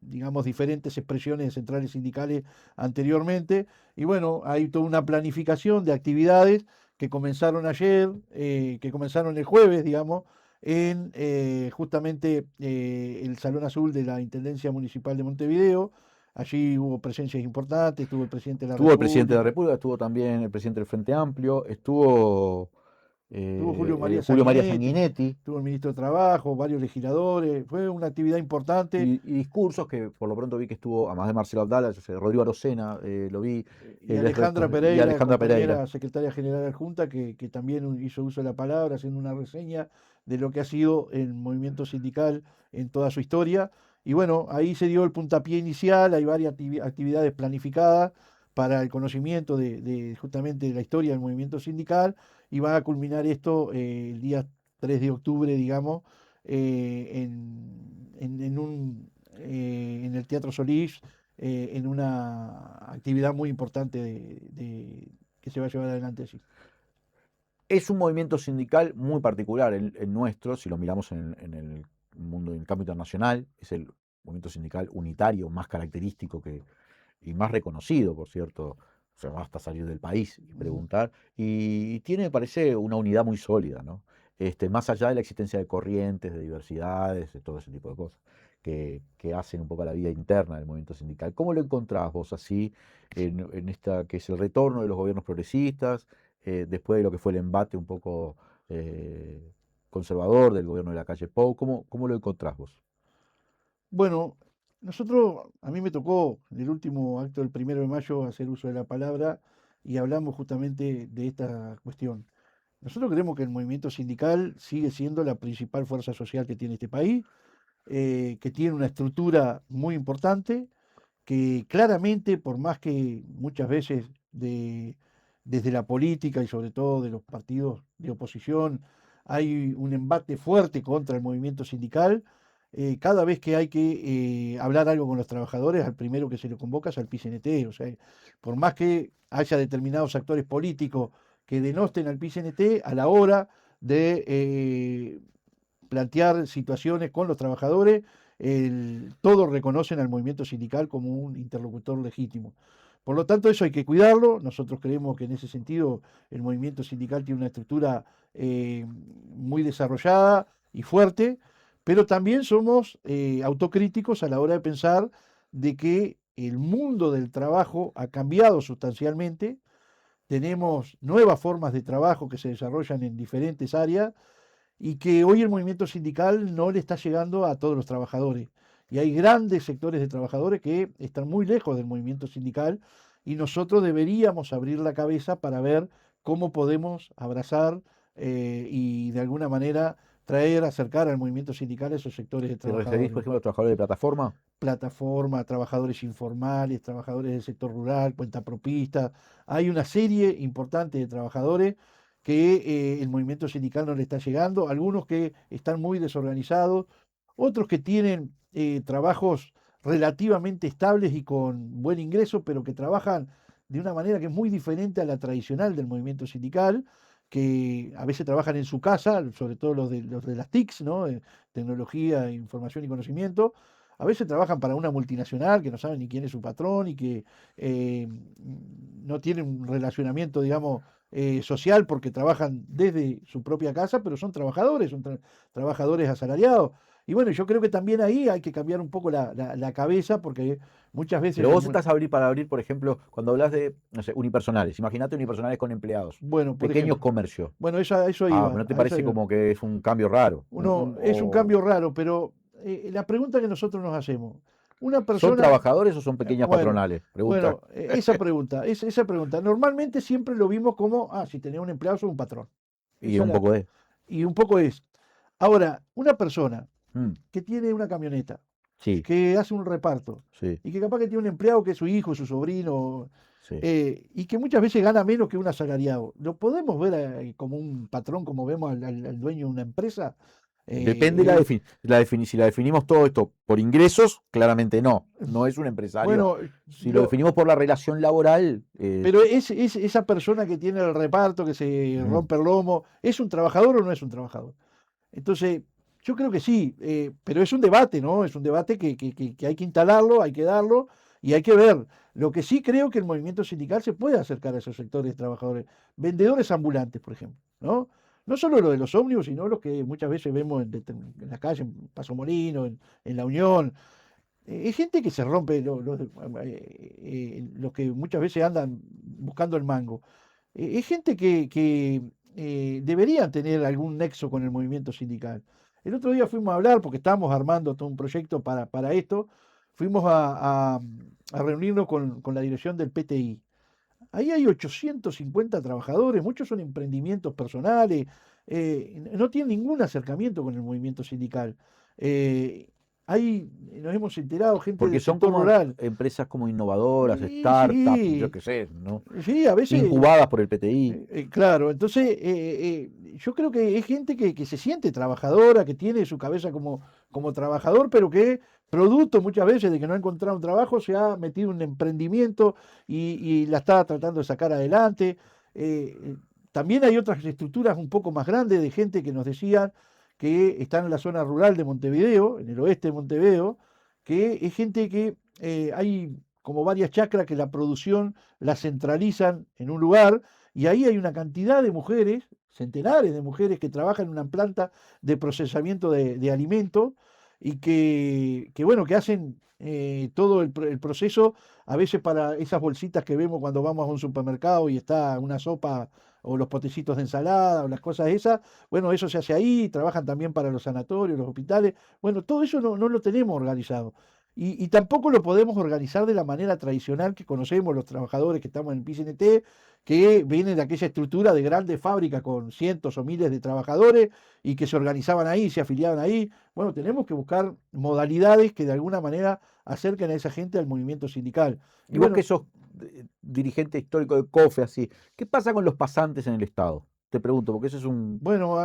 digamos, diferentes expresiones de centrales sindicales anteriormente. Y bueno, hay toda una planificación de actividades que comenzaron ayer, que comenzaron el jueves, digamos, en justamente el Salón Azul de la Intendencia Municipal de Montevideo. Allí hubo presencias importantes, estuvo el presidente de la Estuvo el presidente de la República. República, estuvo también el presidente del Frente Amplio, estuvo Estuvo Julio María Julio María Sanguinetti, Sanguinetti, estuvo el ministro de Trabajo, varios legisladores. Fue una actividad importante. y discursos que por lo pronto vi que estuvo, además de Marcelo Abdala, yo sé, Rodrigo Arocena, lo vi. Y Alejandra y Pereira, Alejandra compañera Pereira. secretaria general adjunta, que también hizo uso de la palabra, haciendo una reseña de lo que ha sido el movimiento sindical en toda su historia. Y bueno, ahí se dio el puntapié inicial, hay varias actividades planificadas para el conocimiento de justamente de la historia del movimiento sindical, y va a culminar esto el día 3 de octubre, digamos, en el Teatro Solís, en una actividad muy importante que se va a llevar adelante allí. Es un movimiento sindical muy particular, el nuestro, si lo miramos en el mundo, en el campo internacional, es el movimiento sindical unitario más característico y más reconocido, por cierto. O sea, basta salir del país y preguntar. Y tiene, me parece, una unidad muy sólida, ¿no? Más allá de la existencia de corrientes, de diversidades, de todo ese tipo de cosas que hacen un poco a la vida interna del movimiento sindical. ¿Cómo lo encontrás vos así en esta que es el retorno de los gobiernos progresistas, después de lo que fue el embate un poco conservador del gobierno de la calle Pou? ¿Cómo lo encontrás vos? Bueno, a mí me tocó en el último acto del 1 de mayo hacer uso de la palabra y hablamos justamente de esta cuestión. Nosotros creemos que el movimiento sindical sigue siendo la principal fuerza social que tiene este país, que tiene una estructura muy importante, que claramente, por más que muchas veces desde la política y sobre todo de los partidos de oposición, hay un embate fuerte contra el movimiento sindical, cada vez que hay que hablar algo con los trabajadores, al primero que se le convoca es al PCNT. O sea, por más que haya determinados actores políticos que denosten al PCNT, a la hora de plantear situaciones con los trabajadores, todos reconocen al movimiento sindical como un interlocutor legítimo. Por lo tanto, eso hay que cuidarlo. Nosotros creemos que en ese sentido el movimiento sindical tiene una estructura muy desarrollada y fuerte, pero también somos autocríticos a la hora de pensar de que el mundo del trabajo ha cambiado sustancialmente. Tenemos nuevas formas de trabajo que se desarrollan en diferentes áreas y que hoy el movimiento sindical no le está llegando a todos los trabajadores. Y hay grandes sectores de trabajadores que están muy lejos del movimiento sindical y nosotros deberíamos abrir la cabeza para ver cómo podemos abrazar y de alguna manera traer, acercar al movimiento sindical a esos sectores de ¿Te referís, por trabajadores. ejemplo, a los trabajadores de plataforma? Plataforma, trabajadores informales, trabajadores del sector rural, cuentapropistas. Hay una serie importante de trabajadores que el movimiento sindical no le está llegando, algunos que están muy desorganizados, otros que tienen trabajos relativamente estables y con buen ingreso, pero que trabajan de una manera que es muy diferente a la tradicional del movimiento sindical, que a veces trabajan en su casa, sobre todo los de las TICs, ¿no? Tecnología, información y conocimiento. A veces trabajan para una multinacional que no saben ni quién es su patrón y que no tienen un relacionamiento, digamos, social porque trabajan desde su propia casa, pero son trabajadores, trabajadores asalariados. Y bueno, yo creo que también ahí hay que cambiar un poco la cabeza porque muchas veces... Pero vos estás para abrir, por ejemplo, cuando hablas de, no sé, unipersonales. Imagínate unipersonales con empleados. Bueno, por Pequeños ejemplo. comercios. Bueno, eso iba. ¿No te a eso parece iba. como que es un cambio raro? Es un cambio raro, pero la pregunta que nosotros nos hacemos, una persona... ¿Son trabajadores o son pequeñas bueno, patronales? Pregunta. Bueno, esa pregunta, normalmente siempre lo vimos como, si tenés un empleado sos un patrón. Y un poco es. Y un poco es. Ahora, una persona Mm, que tiene una camioneta, sí, que hace un reparto, sí, y que capaz que tiene un empleado que es su hijo, su sobrino, sí. y que muchas veces gana menos que un asalariado, ¿lo podemos ver como un patrón, como vemos al dueño de una empresa? Depende si la definimos todo esto por ingresos, claramente no es un empresario. Bueno, si lo definimos por la relación laboral, pero esa persona que tiene el reparto, que se rompe el lomo, ¿es un trabajador o no es un trabajador? Entonces, yo creo que sí, pero es un debate, ¿no? Es un debate que hay que instalarlo, hay que darlo y hay que ver. Lo que sí creo que el movimiento sindical se puede acercar a esos sectores de trabajadores, vendedores ambulantes, por ejemplo, ¿no? No solo los de los ómnibus, sino los que muchas veces vemos en la calle, en Paso Molino, en La Unión. Es gente que se rompe, los que muchas veces andan buscando el mango. Es gente que deberían tener algún nexo con el movimiento sindical. El otro día fuimos a hablar, porque estábamos armando todo un proyecto para esto, fuimos a reunirnos con la dirección del PTI. Ahí hay 850 trabajadores, muchos son emprendimientos personales, no tienen ningún acercamiento con el movimiento sindical. Ahí nos hemos enterado gente porque del son sector como rural. empresas como innovadoras, Sí, startups, sí. yo qué sé, ¿no? Sí, a veces. Incubadas por el PTI. Claro, entonces yo creo que es gente que se siente trabajadora, que tiene su cabeza como trabajador, pero que producto muchas veces de que no ha encontrado un trabajo, se ha metido en un emprendimiento y la está tratando de sacar adelante. También hay otras estructuras un poco más grandes de gente que nos decían que están en la zona rural de Montevideo, en el oeste de Montevideo, que es gente que hay como varias chacras que la producción la centralizan en un lugar y ahí hay una cantidad de mujeres, centenares de mujeres que trabajan en una planta de procesamiento de alimentos y bueno, que hacen todo el proceso, a veces para esas bolsitas que vemos cuando vamos a un supermercado y está una sopa o los potecitos de ensalada o las cosas esas, bueno, eso se hace ahí, trabajan también para los sanatorios, los hospitales, bueno, todo eso no lo tenemos organizado. Y tampoco lo podemos organizar de la manera tradicional que conocemos los trabajadores que estamos en el PCNT, que vienen de aquella estructura de grandes fábricas con cientos o miles de trabajadores y que se organizaban ahí, se afiliaban ahí. Bueno, tenemos que buscar modalidades que de alguna manera acerquen a esa gente al movimiento sindical. Y vos que sos dirigente histórico de COFE, así, ¿qué pasa con los pasantes en el Estado? Te pregunto, porque eso es un... Bueno,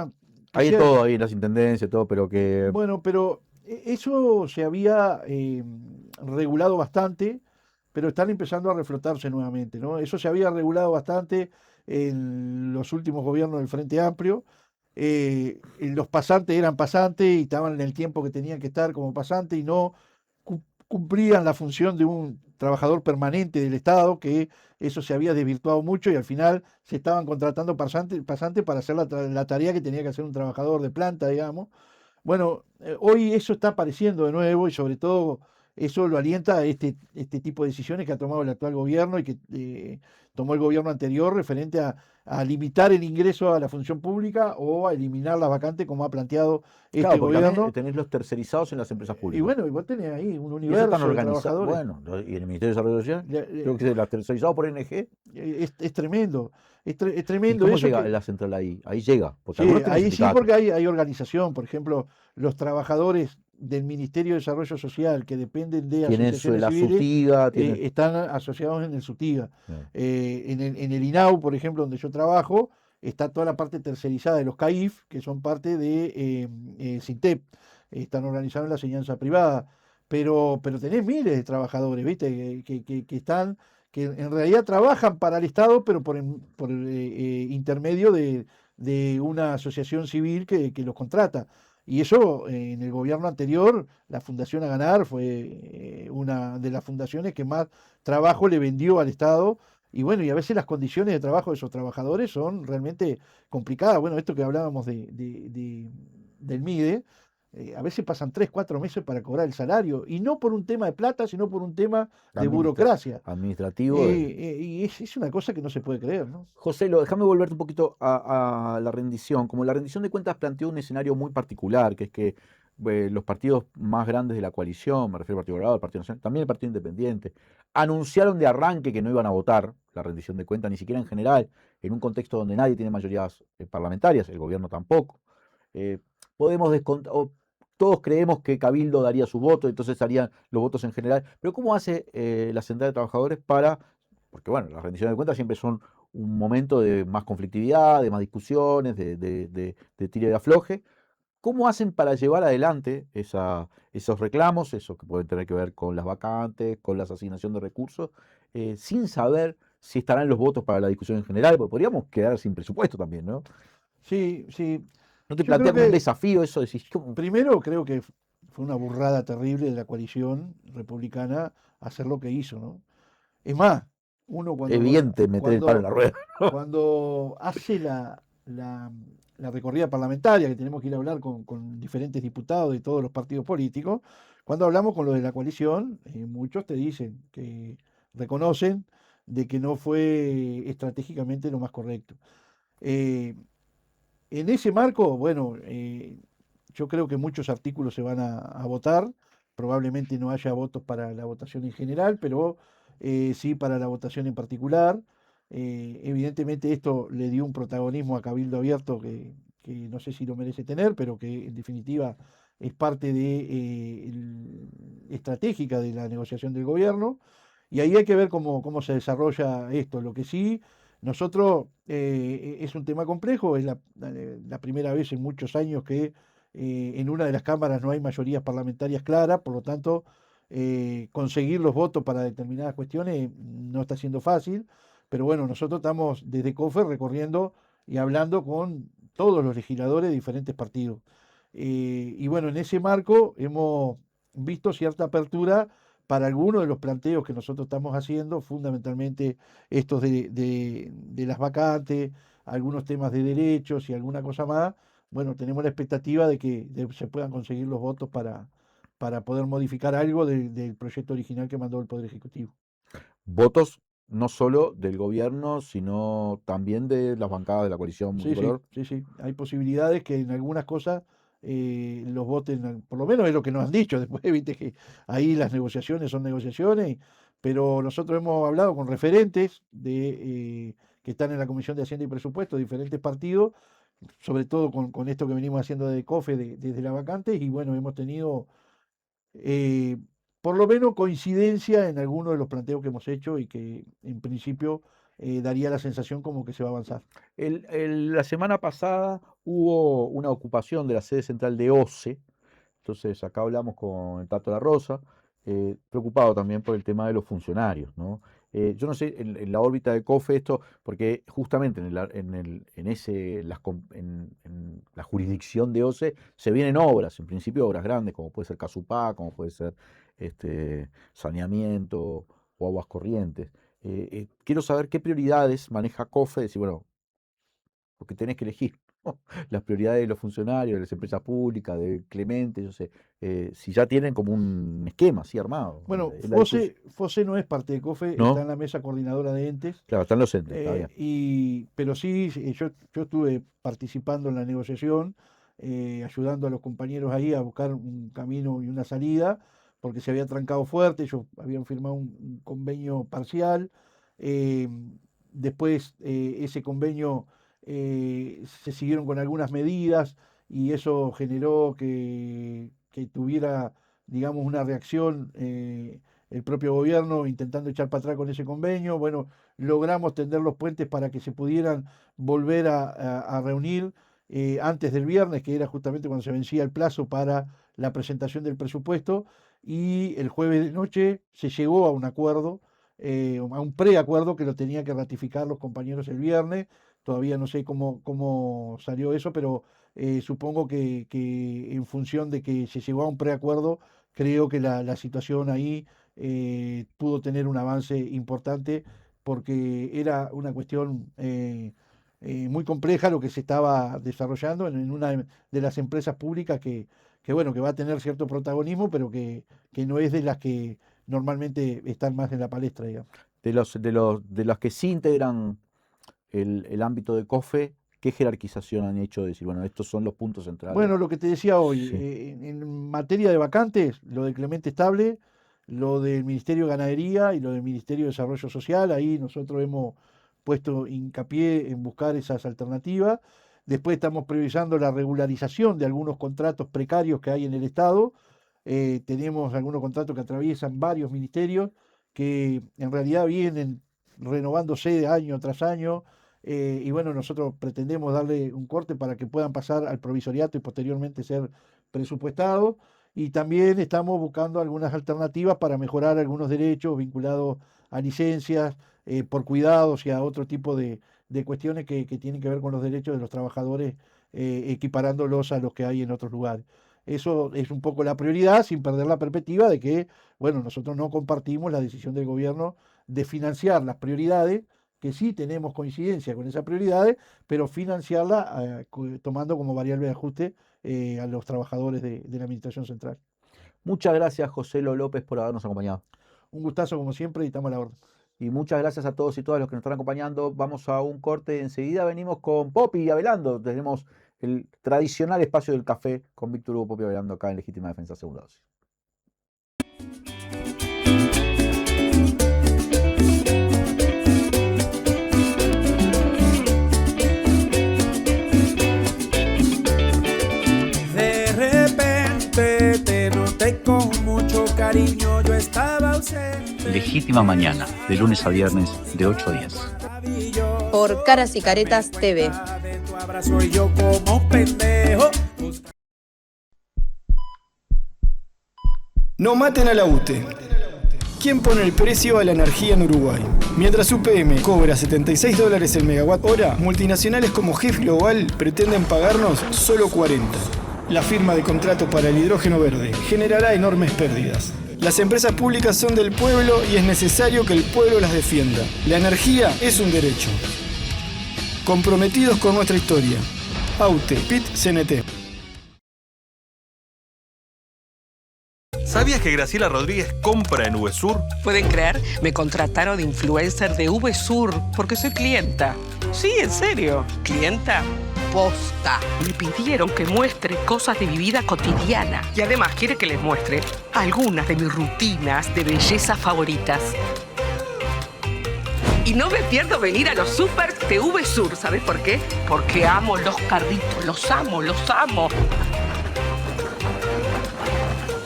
hay de todo ahí en las intendencias, todo, pero que... Bueno, pero eso se había regulado bastante, pero están empezando a reflotarse nuevamente, ¿no? Eso se había regulado bastante en los últimos gobiernos del Frente Amplio. Los pasantes eran pasantes y estaban en el tiempo que tenían que estar como pasantes y no cumplían la función de un trabajador permanente del Estado, que eso se había desvirtuado mucho y al final se estaban contratando pasantes para hacer la tarea que tenía que hacer un trabajador de planta, digamos. Bueno, hoy eso está apareciendo de nuevo y sobre todo eso lo alienta este tipo de decisiones que ha tomado el actual gobierno y que tomó el gobierno anterior referente a limitar el ingreso a la función pública o a eliminar las vacantes como ha planteado este gobierno. Tenés los tercerizados en las empresas públicas. Y bueno, y vos tenés ahí un ¿Y eso universo están de organizados? trabajadores. Bueno, ¿y en el Ministerio de Desarrollo Social? Creo que las tercerizados por NG. Es tremendo. Es ¿Y tremendo cómo eso llega que- la central ahí? Ahí llega. Porque Sí, algunos tienen ahí sí sindicatos. porque hay organización. Por ejemplo, los trabajadores del Ministerio de Desarrollo Social que dependen de Tienen asociaciones la civiles SUTIGA, tienen- están asociados en el SUTIGA. Bien. En el INAU, por ejemplo, donde yo trabajo, está toda la parte tercerizada de los CAIF, que son parte de SINTEP. Están organizados en la enseñanza privada. Pero tenés miles de trabajadores, ¿viste? Que en realidad trabajan para el Estado, pero por intermedio de una asociación civil que los contrata. Y eso en el gobierno anterior, la Fundación A Ganar fue una de las fundaciones que más trabajo le vendió al Estado. Y bueno, y a veces las condiciones de trabajo de esos trabajadores son realmente complicadas. Bueno, esto que hablábamos del MIDE, a veces pasan 3, 4 meses para cobrar el salario. Y no por un tema de plata, sino por un tema de burocracia. Administrativo. Y es una cosa que no se puede creer, ¿no? José, déjame volverte un poquito a la rendición. Como la rendición de cuentas planteó un escenario muy particular, que es que los partidos más grandes de la coalición, me refiero al Partido Colorado, al Partido Nacional, también el Partido Independiente, anunciaron de arranque que no iban a votar la rendición de cuentas, ni siquiera en general, en un contexto donde nadie tiene mayorías parlamentarias, el gobierno tampoco. Podemos descontar, todos creemos que Cabildo daría su voto, entonces harían los votos en general, pero ¿cómo hace la Central de Trabajadores para, porque bueno, las rendiciones de cuentas siempre son un momento de más conflictividad, de más discusiones, de tira y afloje? ¿Cómo hacen para llevar adelante esos reclamos, esos que pueden tener que ver con las vacantes, con la asignación de recursos, sin saber si estarán los votos para la discusión en general? Porque podríamos quedar sin presupuesto también, ¿no? Sí. ¿No te Yo plantea creo como un que- desafío eso? Decís, ¿cómo? Primero, creo que fue una burrada terrible de la coalición republicana hacer lo que hizo, ¿no? Es más, uno Evidente meter el palo en la rueda. cuando hace la recorrida parlamentaria, que tenemos que ir a hablar con diferentes diputados de todos los partidos políticos, cuando hablamos con los de la coalición, muchos te dicen que reconocen de que no fue estratégicamente lo más correcto. En ese marco, bueno, yo creo que muchos artículos se van a votar, probablemente no haya votos para la votación en general, pero sí para la votación en particular. Evidentemente esto le dio un protagonismo a Cabildo Abierto que no sé si lo merece tener, pero que en definitiva es parte estratégica de la negociación del gobierno. Y ahí hay que ver cómo se desarrolla esto. Lo que sí, nosotros es un tema complejo, es la primera vez en muchos años que en una de las cámaras no hay mayorías parlamentarias claras, por lo tanto, conseguir los votos para determinadas cuestiones no está siendo fácil, pero bueno, nosotros estamos desde COFE recorriendo y hablando con todos los legisladores de diferentes partidos. Y bueno, en ese marco hemos visto cierta apertura para algunos de los planteos que nosotros estamos haciendo, fundamentalmente estos de las vacantes, algunos temas de derechos y alguna cosa más. Bueno, tenemos la expectativa de que se puedan conseguir los votos para poder modificar algo del proyecto original que mandó el Poder Ejecutivo. Votos no solo del gobierno, sino también de las bancadas de la coalición multicolor. Sí. Hay posibilidades que en algunas cosas los voten, por lo menos es lo que nos han dicho. Después, viste que ahí las negociaciones son negociaciones, pero nosotros hemos hablado con referentes que están en la Comisión de Hacienda y Presupuesto, diferentes partidos, sobre todo con esto que venimos haciendo de COFE desde la vacante, y bueno, hemos tenido por lo menos coincidencia en algunos de los planteos que hemos hecho y que en principio daría la sensación como que se va a avanzar. La semana pasada hubo una ocupación de la sede central de OCE, entonces acá hablamos con el Tato La Rosa, preocupado también por el tema de los funcionarios, ¿no? Yo no sé, en la órbita de COFE esto, porque justamente en la jurisdicción de OCE se vienen obras, en principio obras grandes, como puede ser Casupá, como puede ser saneamiento o aguas corrientes. Quiero saber qué prioridades maneja COFE, decir, bueno, porque tenés que elegir, ¿no? Las prioridades de los funcionarios, de las empresas públicas, de Clemente, yo sé, si ya tienen como un esquema así armado. Bueno, FOSE no es parte de COFE, ¿No? está en la mesa coordinadora de entes. Claro, están los entes, está bien. Pero sí, yo estuve participando en la negociación, ayudando a los compañeros ahí a buscar un camino y una salida, porque se había trancado fuerte, ellos habían firmado un convenio parcial, después ese convenio se siguieron con algunas medidas y eso generó que tuviera, digamos, una reacción el propio gobierno intentando echar para atrás con ese convenio. Bueno, logramos tender los puentes para que se pudieran volver a reunir antes del viernes, que era justamente cuando se vencía el plazo para la presentación del presupuesto, y el jueves de noche se llegó a un acuerdo, a un preacuerdo que lo tenía que ratificar los compañeros el viernes. Todavía no sé cómo salió eso, pero supongo que en función de que se llegó a un preacuerdo, creo que la situación ahí pudo tener un avance importante, porque era una cuestión muy compleja lo que se estaba desarrollando en una de las empresas públicas que va a tener cierto protagonismo, pero que no es de las que normalmente están más en la palestra, digamos. De los que sí integran el ámbito de COFE, ¿qué jerarquización han hecho? De decir, bueno, estos son los puntos centrales. Bueno, lo que te decía hoy, Sí. en materia de vacantes, lo de Clemente Estable, lo del Ministerio de Ganadería y lo del Ministerio de Desarrollo Social, ahí nosotros hemos puesto hincapié en buscar esas alternativas. Después estamos priorizando la regularización de algunos contratos precarios que hay en el Estado. Tenemos algunos contratos que atraviesan varios ministerios que en realidad vienen renovándose año tras año. Y bueno, nosotros pretendemos darle un corte para que puedan pasar al provisoriato y posteriormente ser presupuestados. Y también estamos buscando algunas alternativas para mejorar algunos derechos vinculados a licencias por cuidados y a otro tipo de cuestiones que tienen que ver con los derechos de los trabajadores, equiparándolos a los que hay en otros lugares. Eso es un poco la prioridad, sin perder la perspectiva de que, bueno, nosotros no compartimos la decisión del gobierno de financiar las prioridades, que sí tenemos coincidencia con esas prioridades, pero financiarla tomando como variable de ajuste a los trabajadores de la Administración Central. Muchas gracias, José López, por habernos acompañado. Un gustazo como siempre y estamos a la orden. Y muchas gracias a todos y todas los que nos están acompañando. Vamos a un corte, enseguida venimos con Popi y Avelando. Tenemos el tradicional espacio del café con Víctor Hugo Popi Avelando acá en Legítima Defensa Segunda Dosis. Te noté con mucho cariño, yo estaba ausente. Legítima Mañana, de lunes a viernes, de 8 a 10. Por Caras y Caretas TV. De tu abrazo y yo como pendejo. No maten a la UTE. ¿Quién pone el precio a la energía en Uruguay? Mientras UPM cobra $76 el megawatt hora, multinacionales como GEF Global pretenden pagarnos solo 40. La firma de contrato para el hidrógeno verde generará enormes pérdidas. Las empresas públicas son del pueblo y es necesario que el pueblo las defienda. La energía es un derecho. Comprometidos con nuestra historia. AUTE, PIT-CNT. ¿Sabías que Graciela Rodríguez compra en VSUR? ¿Pueden creer? Me contrataron de influencer de VSUR porque soy clienta. Sí, en serio. ¿Clienta? Posta. Me pidieron que muestre cosas de mi vida cotidiana. Y además quiere que les muestre algunas de mis rutinas de belleza favoritas. Y no me pierdo venir a los supers de VSUR. ¿Sabes por qué? Porque amo los carritos. Los amo, los amo.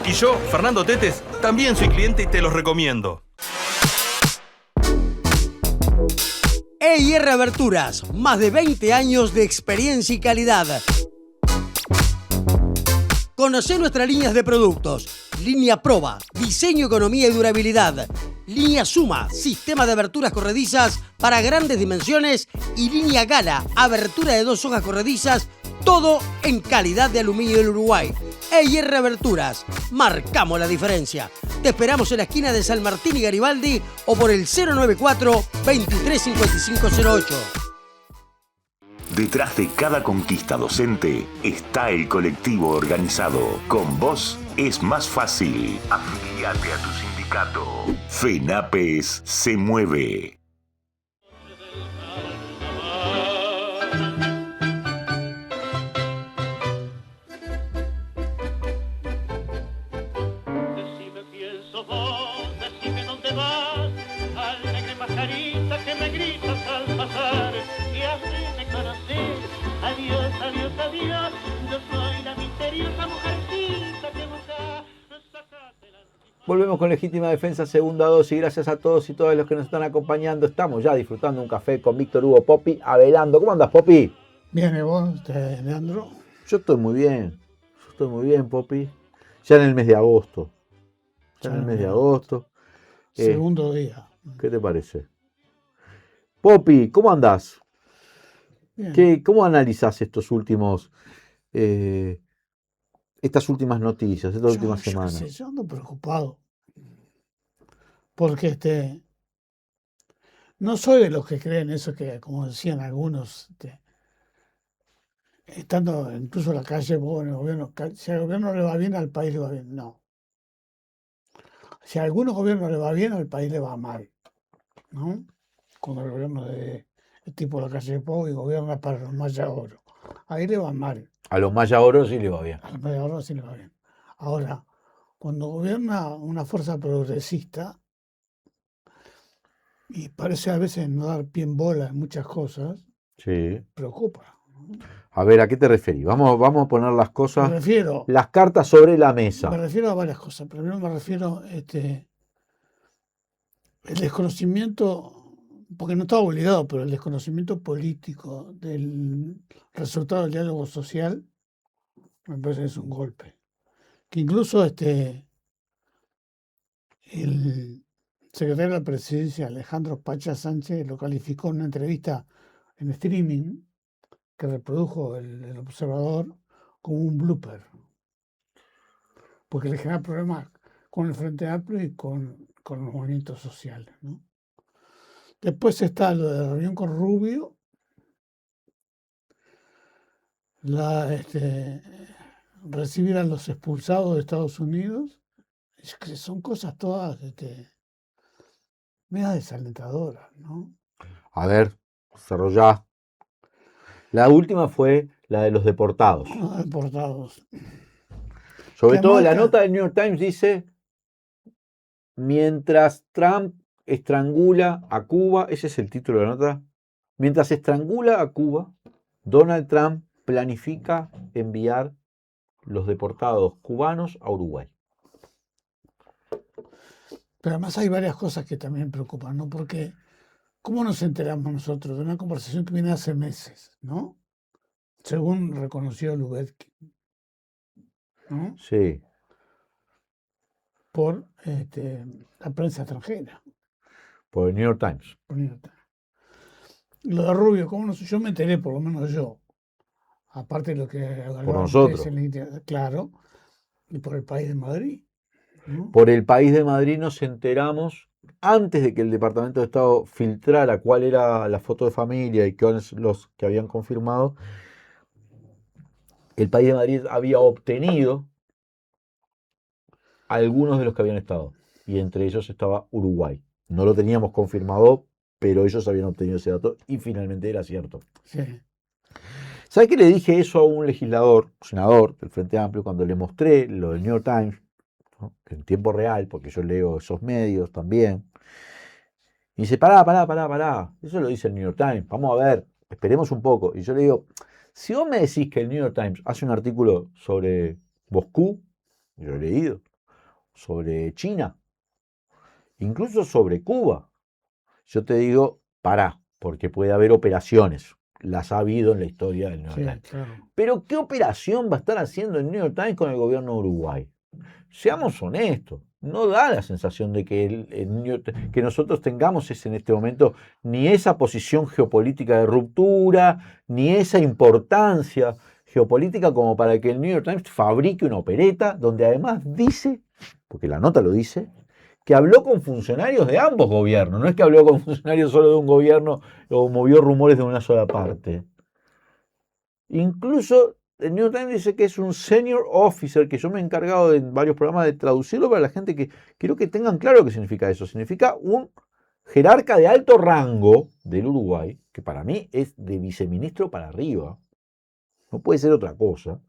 Y yo, Fernando Tetes, también soy cliente y te los recomiendo. EIR Aberturas, más de 20 años de experiencia y calidad. Conocé nuestras líneas de productos. Línea Proba, diseño, economía y durabilidad. Línea Suma, sistema de aberturas corredizas para grandes dimensiones. Y línea Gala, abertura de 2 hojas corredizas. Todo en calidad de aluminio del Uruguay. EIR Aberturas, marcamos la diferencia. Te esperamos en la esquina de San Martín y Garibaldi o por el 094-235508. Detrás de cada conquista docente está el colectivo organizado. Con vos es más fácil. Afíliate a tu sindicato. FENAPES se mueve. Volvemos con Legítima Defensa, segunda dosis. Gracias a todos y todas los que nos están acompañando. Estamos ya disfrutando un café con Víctor Hugo Popi Avelando. ¿Cómo andas, Popi? Bien, ¿y vos, Leandro? Yo estoy muy bien. Popi. Ya en el mes de agosto. Segundo día. ¿Qué te parece? Popi, ¿cómo andás? Bien. ¿Cómo analizás estas últimas noticias, estas últimas semanas? Yo ando preocupado. Porque no soy de los que creen eso que, como decían algunos, estando incluso en la calle, en el gobierno, si al gobierno le va bien, al país le va bien. No. Si a algunos gobiernos le va bien, al país le va mal. ¿No? Cuando el gobierno de tipo la calle de Pou y gobierna para los Maya Oro. Ahí le va mal. A los Maya Oro sí le va bien. A los Maya Oro sí le va bien. Ahora, cuando gobierna una fuerza progresista, y parece a veces no dar pie en bola en muchas cosas, sí, preocupa. A ver, ¿a qué te referís? Vamos a poner las cosas, las cartas sobre la mesa. Me refiero a varias cosas. Primero me refiero el desconocimiento, porque no estaba obligado, pero el desconocimiento político del resultado del diálogo social me parece que es un golpe. Que incluso el secretario de la Presidencia, Alejandro Pacha Sánchez, lo calificó en una entrevista en streaming que reprodujo el Observador como un blooper. Porque le genera problemas con el Frente Amplio y con los movimientos sociales, ¿no? Después está lo de la reunión con Rubio, recibir a los expulsados de Estados Unidos, es que son cosas todas medio desalentadoras, ¿no? A ver, desarrollá. La última fue la de los deportados. Los deportados. Sobre todo la nota del New York Times dice, mientras Trump estrangula a Cuba, ese es el título de la nota, mientras estrangula a Cuba, Donald Trump planifica enviar los deportados cubanos a Uruguay. Pero además hay varias cosas que también preocupan, ¿no? Porque, ¿cómo nos enteramos nosotros de una conversación que viene hace meses, ¿no? Según reconoció Lubezki, ¿no? Sí. Por la prensa extranjera. Por el New York Times. Lo de Rubio, ¿cómo no sé? Yo me enteré, por lo menos yo. Aparte de lo que... Por nosotros. Claro. Y por el País de Madrid. ¿No? Por el País de Madrid nos enteramos antes de que el Departamento de Estado filtrara cuál era la foto de familia y cuáles los que habían confirmado. El País de Madrid había obtenido algunos de los que habían estado. Y entre ellos estaba Uruguay. No lo teníamos confirmado, pero ellos habían obtenido ese dato y finalmente era cierto. Sí. ¿Sabes qué le dije eso a un legislador, senador del Frente Amplio, cuando le mostré lo del New York Times, ¿no? En tiempo real, porque yo leo esos medios también? Y dice, pará. Eso lo dice el New York Times. Vamos a ver, esperemos un poco. Y yo le digo, si vos me decís que el New York Times hace un artículo sobre Moscú, yo lo he leído, sobre China, incluso sobre Cuba, yo te digo, pará, porque puede haber operaciones. Las ha habido en la historia del New York Times. Claro. Pero ¿qué operación va a estar haciendo el New York Times con el gobierno de Uruguay? Seamos honestos, no da la sensación de que, que nosotros tengamos en este momento ni esa posición geopolítica de ruptura, ni esa importancia geopolítica como para que el New York Times fabrique una opereta donde además dice, porque la nota lo dice, que habló con funcionarios de ambos gobiernos, no es que habló con funcionarios solo de un gobierno o movió rumores de una sola parte. Incluso el New York Times dice que es un senior officer, que yo me he encargado en varios programas de traducirlo para la gente que quiero que tengan claro qué significa eso. Significa un jerarca de alto rango del Uruguay, que para mí es de viceministro para arriba, no puede ser otra cosa,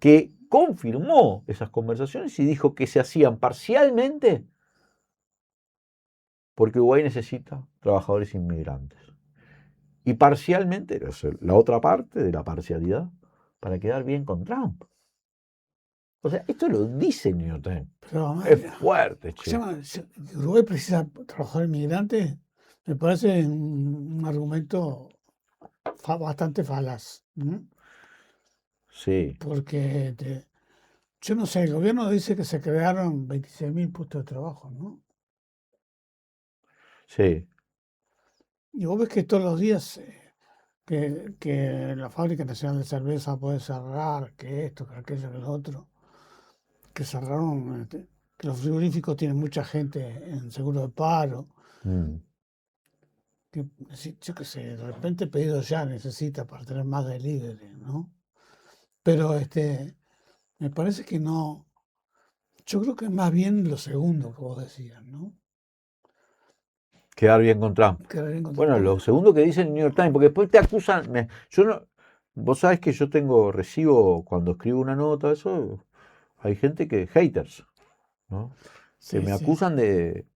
que confirmó esas conversaciones y dijo que se hacían parcialmente porque Uruguay necesita trabajadores inmigrantes. Y parcialmente, la otra parte de la parcialidad, para quedar bien con Trump. O sea, esto lo dice el New York Times. Pero, es fuerte, che. Uruguay precisa trabajadores inmigrantes, me parece un argumento bastante falaz. ¿No? Sí. Porque yo no sé, el gobierno dice que se crearon 26.000 puestos de trabajo, ¿no? Sí. Y vos ves que todos los días que la Fábrica Nacional de Cerveza puede cerrar, que esto, que aquello, que lo otro, que cerraron, que los frigoríficos tienen mucha gente en seguro de paro. Que, yo qué sé, de repente pedido ya necesita para tener más delivery, ¿no? Pero me parece que no. Yo creo que es más bien lo segundo que vos decías, ¿no? Quedar bien con Trump. Bueno, lo segundo que dice el New York Times, porque después te acusan. Vos sabés que yo recibo cuando escribo una nota, eso, hay gente haters, ¿no? Que me acusan de,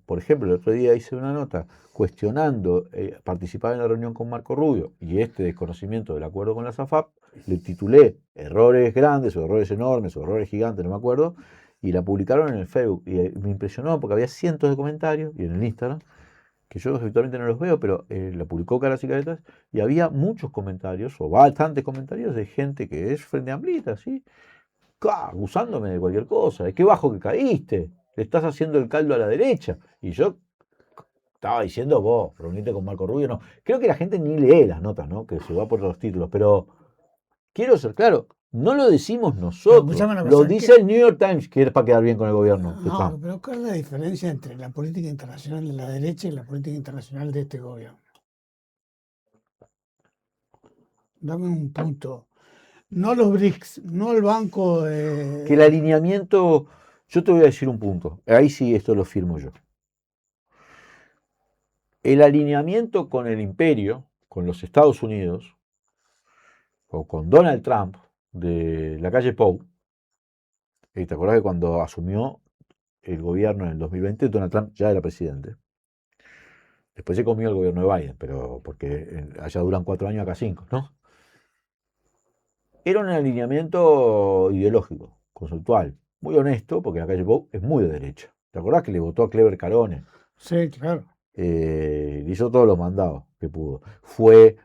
por ejemplo, el otro día hice una nota cuestionando participar en la reunión con Marco Rubio y desconocimiento del acuerdo con la SAFAP, le titulé errores grandes o errores enormes o errores gigantes, no me acuerdo, y la publicaron en el Facebook y me impresionó porque había cientos de comentarios, y en el Instagram, que yo habitualmente no los veo, pero la publicó Caras y Caretas, y había muchos comentarios, o bastantes comentarios de gente que es frente amplista, ¿sí? Acusándome de cualquier cosa, de qué bajo que caíste, le estás haciendo el caldo a la derecha. Y yo estaba diciendo, vos, reunite con Marco Rubio, no. Creo que la gente ni lee las notas, ¿no? Que se va por los títulos, pero quiero ser claro, no lo decimos nosotros, lo dice el New York Times, que es para quedar bien con el gobierno. No, pero ¿cuál es la diferencia entre la política internacional de la derecha y la política internacional de este gobierno? Dame un punto. No los BRICS, no el banco de... Que el alineamiento, yo te voy a decir un punto, ahí sí esto lo firmo yo. El alineamiento con el imperio, con los Estados Unidos, o con Donald Trump, de la calle Pou, ¿te acordás que cuando asumió el gobierno en el 2020, Donald Trump ya era presidente? Después se comió el gobierno de Biden, pero porque allá duran 4 años, acá 5, ¿no? Era un alineamiento ideológico, conceptual, muy honesto, porque la calle Pou es muy de derecha. ¿Te acordás que le votó a Clever Carone? Sí, claro. Le hizo todos los mandados que pudo.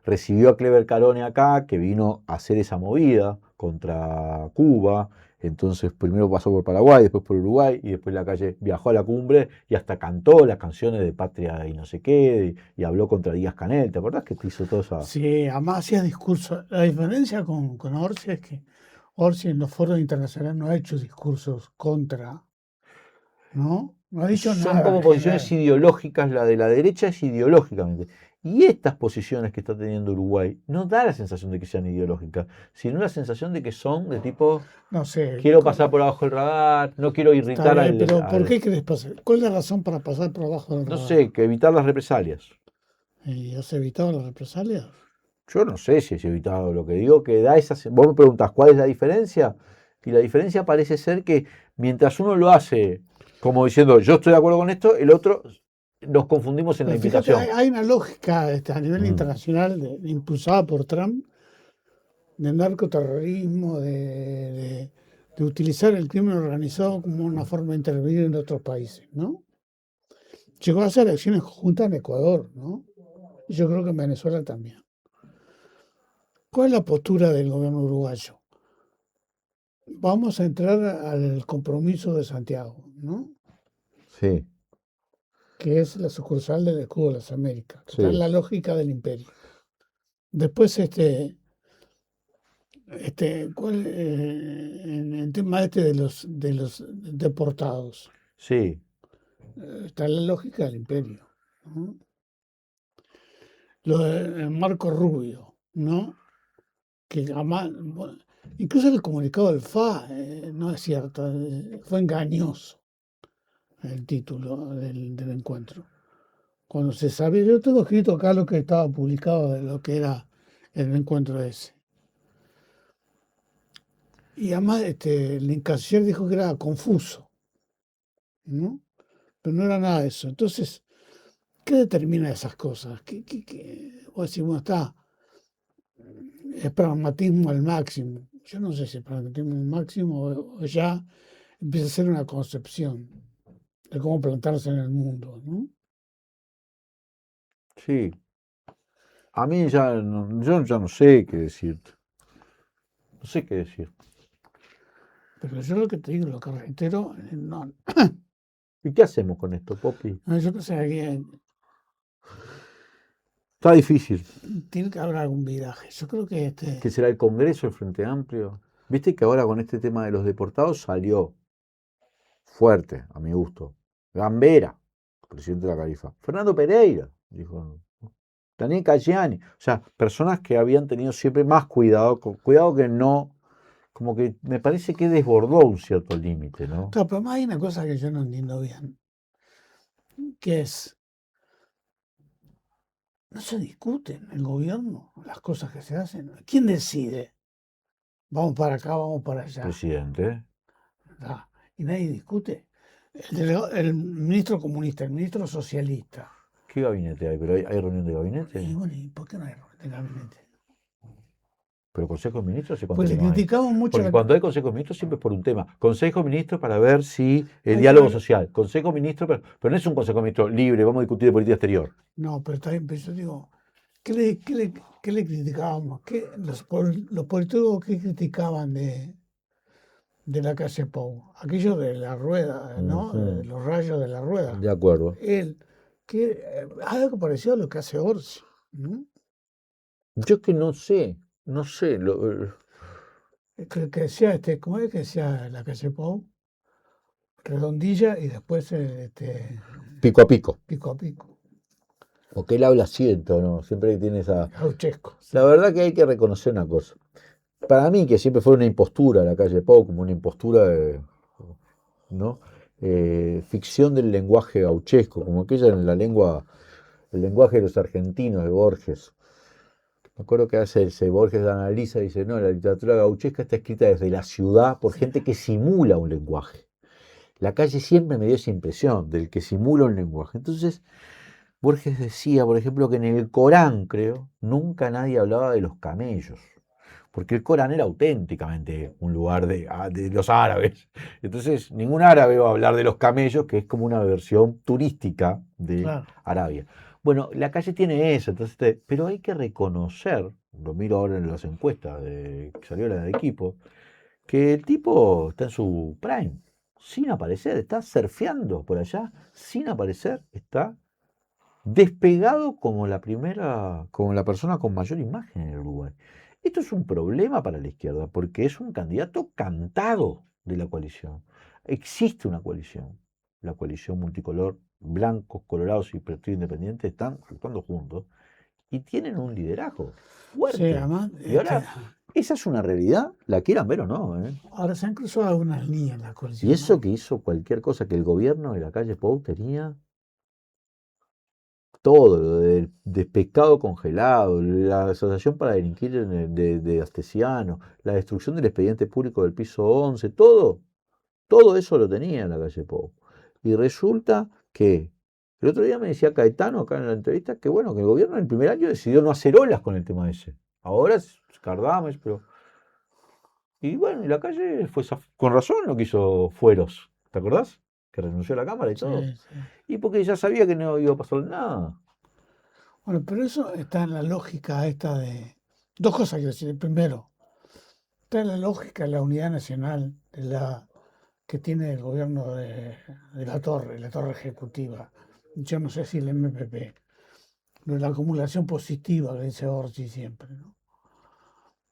Recibió a Clever Carone acá, que vino a hacer esa movida contra Cuba. Entonces primero pasó por Paraguay, después por Uruguay, y después la calle viajó a la cumbre y hasta cantó las canciones de Patria y no sé qué, y habló contra Díaz-Canel. ¿Te acordás que te hizo todo eso? Sí, además hacía discursos. La diferencia con Orsi es que Orsi en los foros internacionales no ha hecho discursos contra, ¿no? No ha dicho nada. Son como posiciones ideológicas, la de la derecha es ideológicamente. Y estas posiciones que está teniendo Uruguay no da la sensación de que sean ideológicas, sino la sensación de que son de tipo, no sé, quiero pasar por abajo del radar, no quiero irritar al... Pero ¿por qué querés pasar? ¿Cuál es la razón para pasar por abajo del radar? No sé, que evitar las represalias. ¿Y has evitado las represalias? Yo no sé si es evitado, lo que digo que da esas. Vos me preguntás cuál es la diferencia, y la diferencia parece ser que mientras uno lo hace como diciendo yo estoy de acuerdo con esto, el otro nos confundimos en la Pero fíjate, invitación. hay una lógica a nivel internacional impulsada por Trump de narcoterrorismo, de utilizar el crimen organizado como una forma de intervenir en otros países, ¿no? Llegó a hacer acciones conjuntas en Ecuador, ¿no? Y yo creo que en Venezuela también. ¿Cuál es la postura del gobierno uruguayo? Vamos a entrar al compromiso de Santiago, ¿no? Sí. Que es la sucursal del Escudo de las Américas. Sí. Está en la lógica del imperio. Después, en el tema de los deportados. Sí. Está en la lógica del imperio, ¿no? Lo del Marco Rubio, ¿no? Que jamás, bueno, incluso el comunicado del FA no es cierto, fue engañoso el título del encuentro. Cuando se sabía, yo tengo escrito acá lo que estaba publicado de lo que era el encuentro ese. Y además el canciller dijo que era confuso, ¿no? Pero no era nada de eso. Entonces, ¿qué determina esas cosas? Vos decís, bueno, es pragmatismo al máximo. Yo no sé si es pragmatismo al máximo o ya empieza a ser una concepción de cómo plantarse en el mundo, ¿no? Sí. A mí yo ya no sé qué decirte. No sé qué decir. Pero yo lo que te digo, lo que reitero, no. ¿Y qué hacemos con esto, Popi? No, yo no sé, Está difícil. tiene que haber algún viraje. Yo creo que ¿Qué será el Congreso, el Frente Amplio? Viste que ahora con este tema de los deportados salió fuerte, a mi gusto. Gambera, presidente de la Califa. Fernando Pereira, dijo. Daniel Caggiani. O sea, personas que habían tenido siempre más cuidado, cuidado que no, como que me parece que desbordó un cierto límite, ¿no? Claro, pero además hay una cosa que yo no entiendo bien, que es, no se discuten en el gobierno las cosas que se hacen. ¿Quién decide? Vamos para acá, vamos para allá. Presidente. Y nadie discute. El ministro comunista, el ministro socialista. ¿Qué gabinete hay? ¿Pero hay reunión de gabinete? Y bueno, ¿y por qué no hay reunión de gabinete? Pero Consejo de Ministros se Pues le criticamos mucho. Porque cuando hay Consejo de Ministros siempre es por un tema. Consejo de Ministros para ver si el diálogo social. Consejo de Ministros, pero no es un Consejo de Ministros libre, vamos a discutir de política exterior. No, pero está bien, pero yo digo, ¿qué le criticábamos? Los politólogos que criticaban de la calle Pou? Aquello de la rueda, ¿no? De los rayos de la rueda. De acuerdo. Algo parecido a lo que hace Orsi, ¿no? Yo que no sé. Que decía, ¿cómo es que decía la calle Pou? Redondilla y después pico a pico. Pico a pico. Porque él habla siento, ¿no? Siempre tiene esa. Gauchesco. La verdad que hay que reconocer una cosa. Para mí, que siempre fue una impostura la calle Pou, como una impostura de. ¿No? Ficción del lenguaje gauchesco, como aquella en el lenguaje de los argentinos de Borges. Me acuerdo que hace Borges analiza y dice, no, la literatura gauchesca está escrita desde la ciudad por gente que simula un lenguaje. La calle siempre me dio esa impresión del que simula un lenguaje. Entonces, Borges decía, por ejemplo, que en el Corán, creo, nunca nadie hablaba de los camellos. Porque el Corán era auténticamente un lugar de los árabes. Entonces, ningún árabe va a hablar de los camellos, que es como una versión turística de Arabia. Bueno, la calle tiene eso, entonces pero hay que reconocer, lo miro ahora en las encuestas que salió la de equipo, que el tipo está en su prime, sin aparecer, está surfeando por allá, sin aparecer, está despegado como la persona con mayor imagen en el Uruguay. Esto es un problema para la izquierda, porque es un candidato cantado de la coalición. Existe una coalición, la coalición multicolor, blancos, colorados y partido independiente están actuando juntos y tienen un liderazgo fuerte. Sí, además, y ahora, esa es una realidad, la quieran ver o no. Ahora se han cruzado algunas líneas en la coalición. Y eso que hizo cualquier cosa que el gobierno de la calle Pou tenía, todo, lo de pescado congelado, la asociación para delinquir de Astesiano, la destrucción del expediente público del piso 11, todo eso lo tenía en la calle Pou. Y resulta que el otro día me decía Caetano acá en la entrevista que bueno, que el gobierno en el primer año decidió no hacer olas con el tema ese. Ahora es Cardames, pero... Y bueno, y la calle fue con razón lo que hizo Fueros, ¿te acordás? Que renunció a la Cámara y todo. Sí, sí. Y porque ya sabía que no iba a pasar nada. Bueno, pero eso está en la lógica esta de... Dos cosas quiero decir. Primero, está en la lógica de la unidad nacional que tiene el gobierno de la torre ejecutiva. Yo no sé si el MPP, de la acumulación positiva que dice Orsi siempre, ¿no?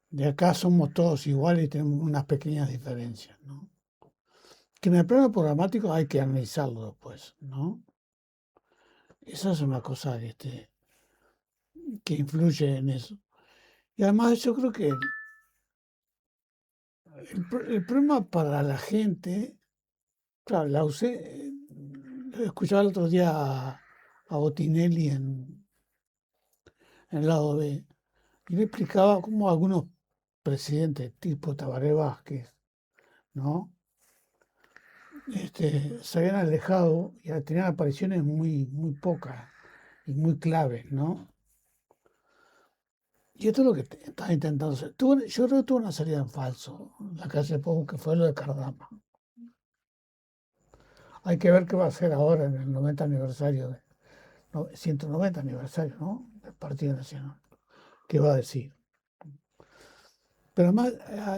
De acá somos todos iguales y tenemos unas pequeñas diferencias, ¿no? Que en el plano programático hay que analizarlo después, ¿no? Esa es una cosa que influye en eso. Y además yo creo que el problema para la gente, claro, escuchaba el otro día a Botinelli en el lado B, y le explicaba cómo algunos presidentes tipo Tabaré Vázquez, ¿no? Se habían alejado y tenían apariciones muy, muy pocas y muy claves, ¿no? Y esto es lo que estaba intentando hacer. Yo creo que tuvo una salida en falso, la calle Pou, que fue lo de Cardama. Hay que ver qué va a hacer ahora en el 90 aniversario, 190 aniversario, ¿no? Del Partido Nacional. ¿Qué va a decir? Pero además,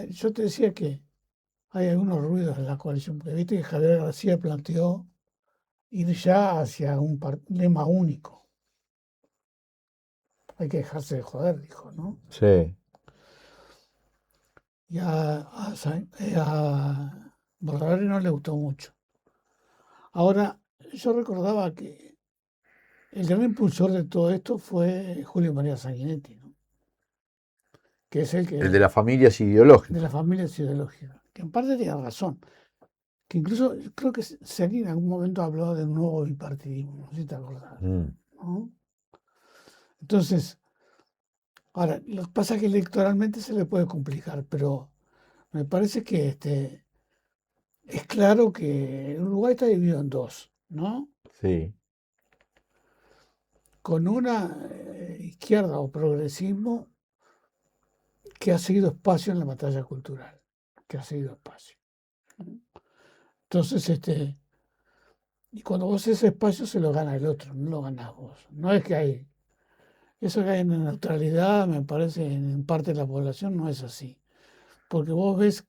yo te decía que hay algunos ruidos en la coalición, porque viste que Javier García planteó ir ya hacia un lema único. Hay que dejarse de joder, dijo, ¿no? Sí. Y a Borrari no le gustó mucho. Ahora, yo recordaba que el gran impulsor de todo esto fue Julio María Sanguinetti, ¿no? Que es el de las familias ideológicas. De las familias ideológicas, que en parte tiene razón. Que incluso creo que Sergio en algún momento habló de un nuevo bipartidismo, no sé si te acordás, ¿no? Entonces, ahora, lo que pasa es que electoralmente se le puede complicar, pero me parece que es claro que Uruguay está dividido en dos, ¿no? Sí. Con una izquierda o progresismo que ha seguido espacio en la batalla cultural, que ha seguido espacio. Entonces, y cuando vos ese espacio se lo gana el otro, no lo ganás vos. No es que hay, eso que hay en la neutralidad, me parece, en parte de la población no es así. Porque vos ves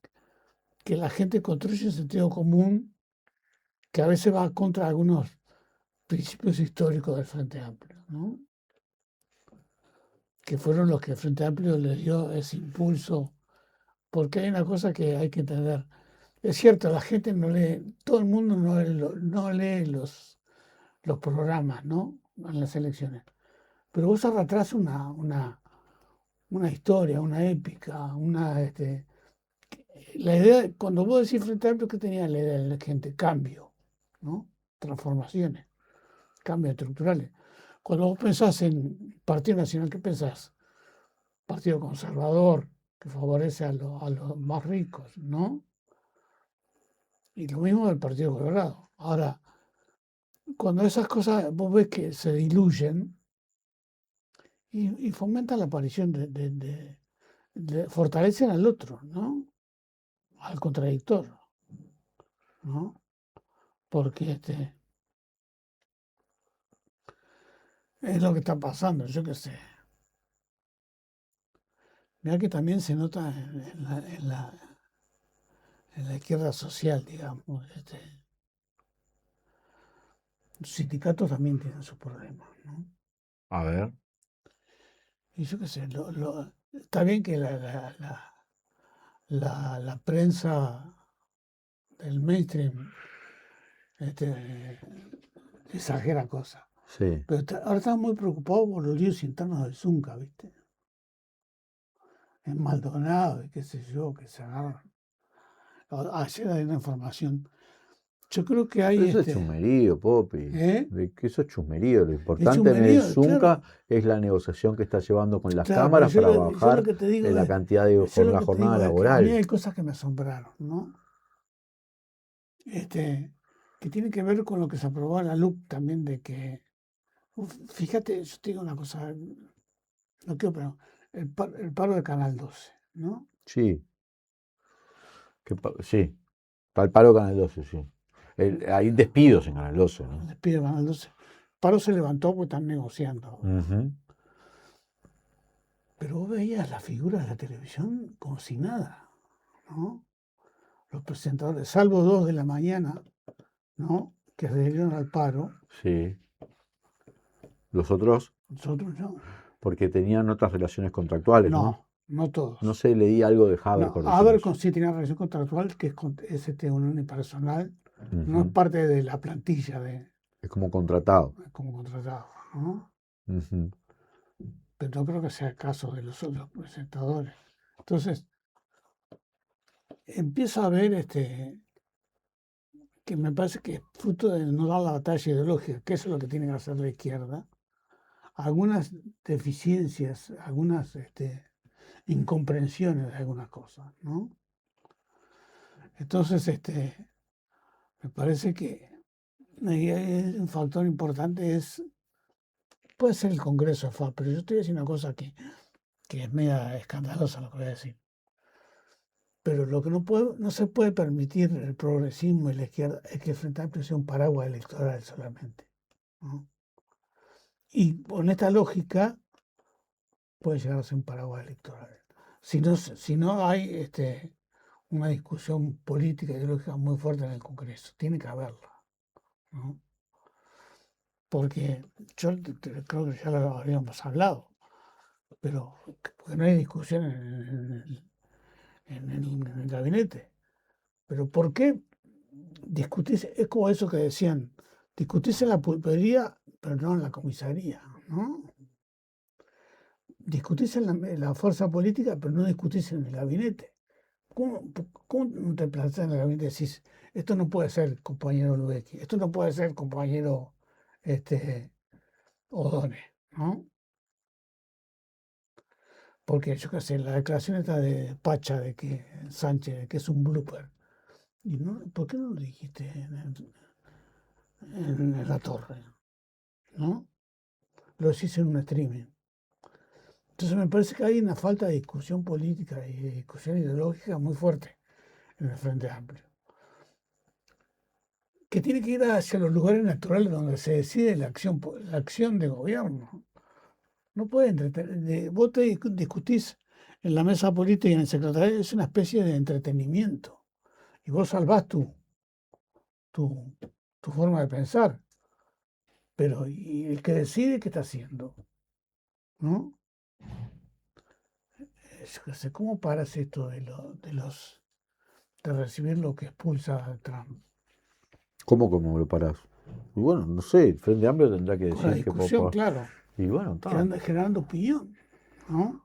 que la gente construye un sentido común que a veces va contra algunos principios históricos del Frente Amplio, ¿no? Que fueron los que el Frente Amplio le dio ese impulso, porque hay una cosa que hay que entender. Es cierto, la gente no lee, todo el mundo no lee los programas, ¿no? En las elecciones. Pero vos arrastrás una historia, una épica, la idea, cuando vos decís Frente Amplio, ¿qué tenía la idea de la gente? Cambio, ¿no? Transformaciones, cambios estructurales. Cuando vos pensás en Partido Nacional, ¿qué pensás? Partido conservador, que favorece a los más ricos, ¿no? Y lo mismo del Partido Colorado. Ahora, cuando esas cosas vos ves que se diluyen y fomentan la aparición fortalecen al otro, ¿no? Al contradictor, ¿no? Porque es lo que está pasando, yo qué sé. Mirá que también se nota en la izquierda social, digamos. Los sindicatos también tienen sus problemas, ¿no? A ver. Y yo qué sé, está bien que la prensa del mainstream exagera cosas. Sí. Pero ahora están muy preocupados por los líos internos del Zunca, ¿viste? En Maldonado y qué sé yo, que se agarran. Ayer hay una información Yo creo que hay... Pero eso es chusmerío, Popi. De que eso es chusmerío. Lo importante en el Zunca claro. es la negociación que está llevando con las Claro, cámaras pero para yo lo bajar que te digo la cantidad de yo lo la que te jornada digo es que a laboral. mí hay cosas que me asombraron, ¿no? Que tiene que ver con lo que se aprobó en la LUC también, de que, fíjate, yo te digo una cosa, no quiero, pero el paro de Canal 12, ¿no? Sí. Sí. Está el paro Canal 12, sí. Hay despidos en Canal 12, ¿no? El despido de Canal 12. El paro se levantó porque están negociando. Pero vos veías las figuras de la televisión como si nada, ¿no? Los presentadores, salvo 2 de la mañana, ¿no? Que adherieron al paro. Sí. Los otros. Nosotros no. Porque tenían otras relaciones contractuales, ¿no? No todos. No sé, leí algo de Haber. No, Haber sí tenía relación contractual, que es un unipersonal, no es parte de la plantilla de... Es como contratado. Es como contratado, ¿no? Uh-huh. Pero no creo que sea el caso de los otros presentadores. Entonces, empiezo a ver que me parece que es fruto de no dar la batalla ideológica, que eso es lo que tiene que hacer la izquierda, algunas deficiencias, algunas incomprensiones de algunas cosas, ¿no? Entonces, me parece que un factor importante puede ser el Congreso FA, pero yo estoy diciendo una cosa que es media escandalosa lo que voy a decir. Pero lo que no se puede permitir el progresismo y la izquierda es que el Frente Amplio sea un paraguas electoral solamente, ¿no? Y con esta lógica puede llegar a ser un paraguas electoral. Si no hay una discusión política y ideológica muy fuerte en el Congreso, tiene que haberla, ¿no? Porque yo creo que ya lo habíamos hablado, pero porque no hay discusión en el gabinete. Pero ¿por qué discutirse? Es como eso que decían, discutirse en la pulpería, pero no en la comisaría, ¿no? Discutirse en la fuerza política, pero no discutirse en el gabinete. ¿Cómo te planteas en el gabinete y decís, esto no puede ser compañero Lubecky, esto no puede ser compañero Odone, ¿no? Porque yo qué sé, la declaración esta de Pacha, de que Sánchez, de que es un blooper. Y no, ¿por qué no lo dijiste en la torre? ¿No? Lo decís en un streaming. Entonces me parece que hay una falta de discusión política y de discusión ideológica muy fuerte en el Frente Amplio, que tiene que ir hacia los lugares naturales donde se decide la acción de gobierno. No puede entretener. Vos te discutís en la mesa política y en el secretariado, es una especie de entretenimiento. Y vos salvás tu forma de pensar. Pero ¿y el que decide qué está haciendo? ¿No? Yo qué sé, ¿cómo paras esto de recibir lo que expulsa a Trump? ¿Cómo lo parás? Y bueno, no sé, el Frente Amplio tendrá que decir Con la discusión, claro. Y bueno, generando opinión, ¿no?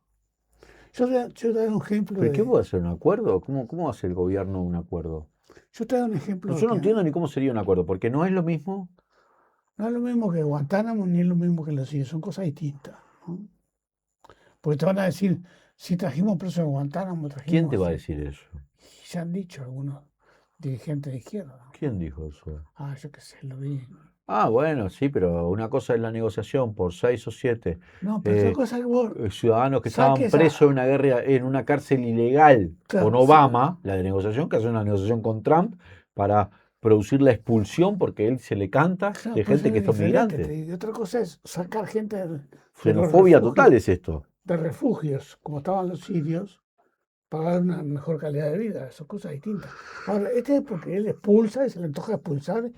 Yo te doy un ejemplo. ¿Pero qué puede hacer un acuerdo? ¿Cómo hace el gobierno un acuerdo? Yo te doy un ejemplo. Yo no entiendo ni cómo sería un acuerdo, porque no es lo mismo. No es lo mismo que Guantánamo ni es lo mismo que los CIE, son cosas distintas, ¿no? Porque te van a decir, si trajimos presos de Guantánamo, ¿Quién te va a decir eso? Se han dicho algunos dirigentes de izquierda. ¿Quién dijo eso? Ah, yo qué sé, lo vi. Ah, bueno, sí, pero una cosa es la negociación por 6 o 7 no, pero otra cosa es que vos ciudadanos que estaban presos en una cárcel ilegal con Obama, la de negociación, que hace una negociación con Trump para producir la expulsión porque él se le canta de gente que son migrantes. Y otra cosa es sacar gente de xenofobia total es esto. De refugios, como estaban los sirios, para dar una mejor calidad de vida, son cosas distintas. Ahora, es porque él expulsa y se le antoja expulsar.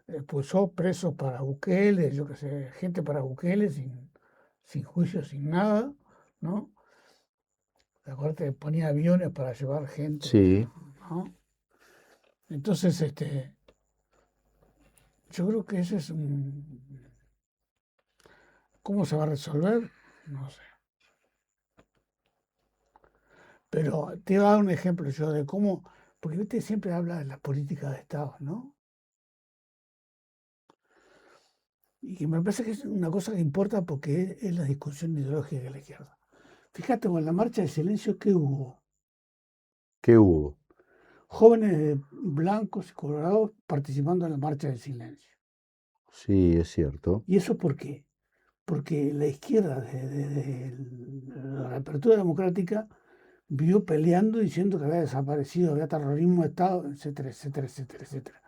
Expulsó presos para Bukele, yo qué sé, gente para Bukele sin juicio, sin nada, ¿no? Acuérdate, ponía aviones para llevar gente. Sí. ¿No? Entonces, yo creo que ese es ¿Cómo se va a resolver? No sé. Pero te voy a dar un ejemplo yo de cómo, porque usted siempre habla de la política de Estado, ¿no? y que me parece que es una cosa que importa porque es la discusión ideológica de la izquierda. Fíjate, con la marcha del silencio, ¿qué hubo? ¿Qué hubo? Jóvenes blancos y colorados participando en la marcha del silencio. Sí, es cierto. ¿Y eso por qué? Porque la izquierda, desde la apertura democrática, vivió peleando diciendo que había desaparecido, había terrorismo de Estado, etcétera, etcétera, etcétera, etcétera.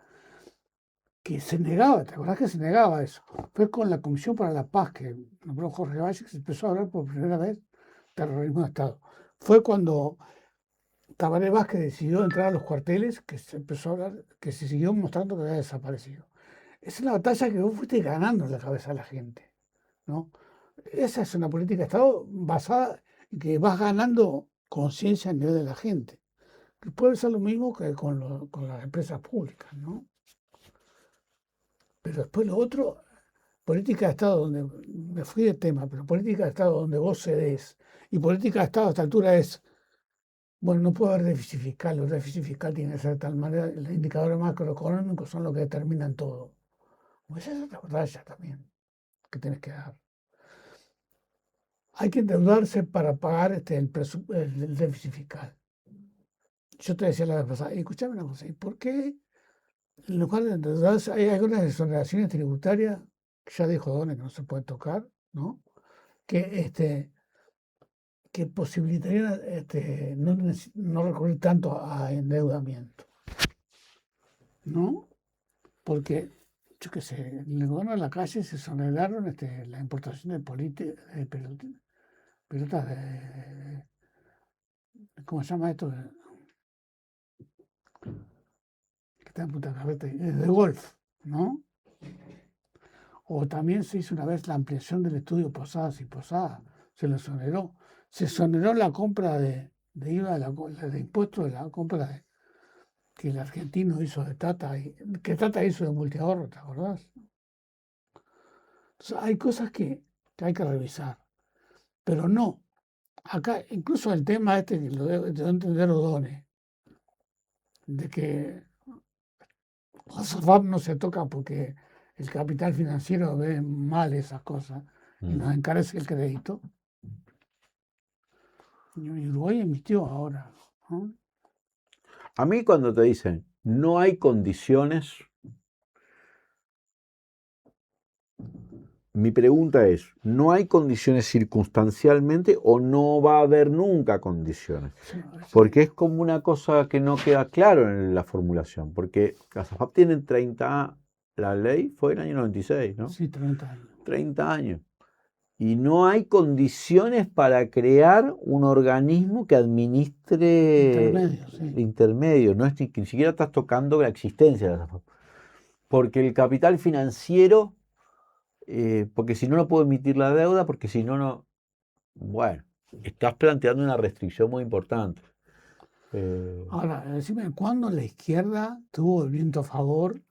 Que se negaba, ¿te acordás que se negaba eso? Fue con la Comisión para la Paz que nombró Jorge Valle que se empezó a hablar por primera vez terrorismo de Estado. Fue cuando Tabaré Vázquez decidió entrar a los cuarteles que se empezó a hablar, que se siguió mostrando que había desaparecido. Esa es la batalla que vos fuiste ganando en la cabeza de la gente, ¿no? Esa es una política de Estado basada en que vas ganando conciencia a nivel de la gente. Que puede ser lo mismo que con las empresas públicas, ¿no? Pero después lo otro, política de Estado, donde me fui de tema, pero política de Estado donde vos cedés, y política de Estado a esta altura es, bueno, no puede haber déficit fiscal, el déficit fiscal tiene que ser de tal manera, los indicadores macroeconómicos son los que determinan todo. Pues esa es otra batalla también que tienes que dar. Hay que endeudarse para pagar el déficit fiscal. Yo te decía la vez pasada, y escuchame una cosa, ¿y por qué en lugar de endeudarse hay algunas exoneraciones tributarias, que ya dijo Donne que no se puede tocar, ¿no? Que posibilitarían no recurrir tanto a endeudamiento, ¿no? Porque, yo qué sé, en el gobierno de la calle se exoneraron la importación de pelotas de, ¿cómo se llama esto? Que está en Punta Carreta, de golf, ¿no? O también se hizo una vez la ampliación del estudio Posadas y Posadas, se lo exoneró. Se exoneró la compra de IVA, de impuestos de la compra que el argentino hizo de Tata, que Tata hizo de Multiahorro, ¿te acordás? Entonces, hay cosas que hay que revisar, pero no. Acá, incluso el tema que lo debe entender O'Donnell, de que no se toca porque el capital financiero ve mal esas cosas y nos encarece el crédito. Y Uruguay emitió ahora, ¿no? A mí cuando te dicen no hay condiciones, mi pregunta es, ¿no hay condiciones circunstancialmente o no va a haber nunca condiciones? Porque es como una cosa que no queda claro en la formulación, porque las AFAP tienen 30, la ley fue en el año 96, ¿no? Sí, 30 años. 30 años. Y no hay condiciones para crear un organismo que administre intermedios. No es ni siquiera estás tocando la existencia de las AFAP. Porque el capital financiero, porque si no, no puedo emitir la deuda, porque si no, no. Bueno, estás planteando una restricción muy importante. Ahora, decime, ¿cuándo la izquierda tuvo el viento a favor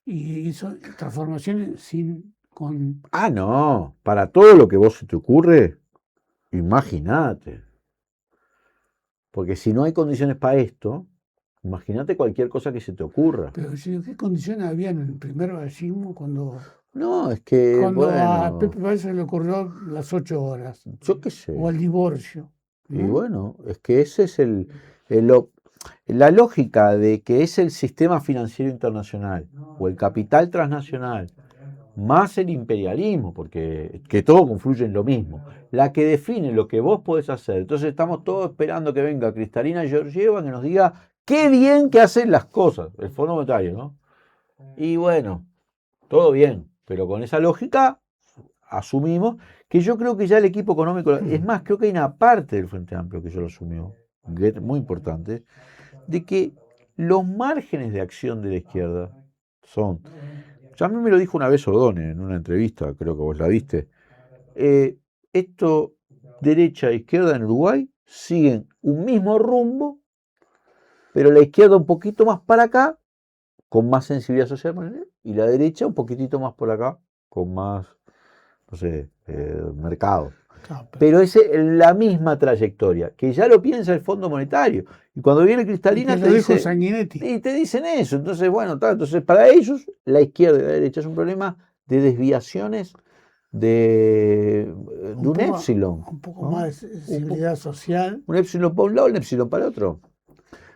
y hizo transformaciones Ah, no, para todo lo que vos se te ocurre, imagínate. Porque si no hay condiciones para esto, imagínate cualquier cosa que se te ocurra. Pero ¿qué condiciones había en el primer gallismo cuando... No, es que... Cuando bueno, a Pepe Páez se le ocurrió las 8 horas. Yo qué sé. O el divorcio, ¿no? Y bueno, es que ese es la lógica de que es el sistema financiero internacional o el capital transnacional más el imperialismo, porque que todo confluye en lo mismo, la que define lo que vos podés hacer. Entonces estamos todos esperando que venga Cristalina Georgieva que nos diga qué bien que hacen las cosas, el Fondo Monetario, ¿no? Y bueno, todo bien, pero con esa lógica asumimos que yo creo que ya el equipo económico, es más, creo que hay una parte del Frente Amplio que ya lo asumió, que es muy importante, de que los márgenes de acción de la izquierda son... Ya a mí me lo dijo una vez O'Donnell en una entrevista, creo que vos la viste. Esto, derecha e izquierda en Uruguay, siguen un mismo rumbo, pero la izquierda un poquito más para acá, con más sensibilidad social, y la derecha un poquitito más por acá, con más, no sé, mercado. Claro, pero es la misma trayectoria, que ya lo piensa el Fondo Monetario. Y cuando viene Cristalina te dice, y te dicen eso. Entonces, bueno, entonces para ellos la izquierda y la derecha es un problema de desviaciones de un epsilon. Un poco más de sensibilidad social. Un epsilon para un lado, un epsilon para el otro.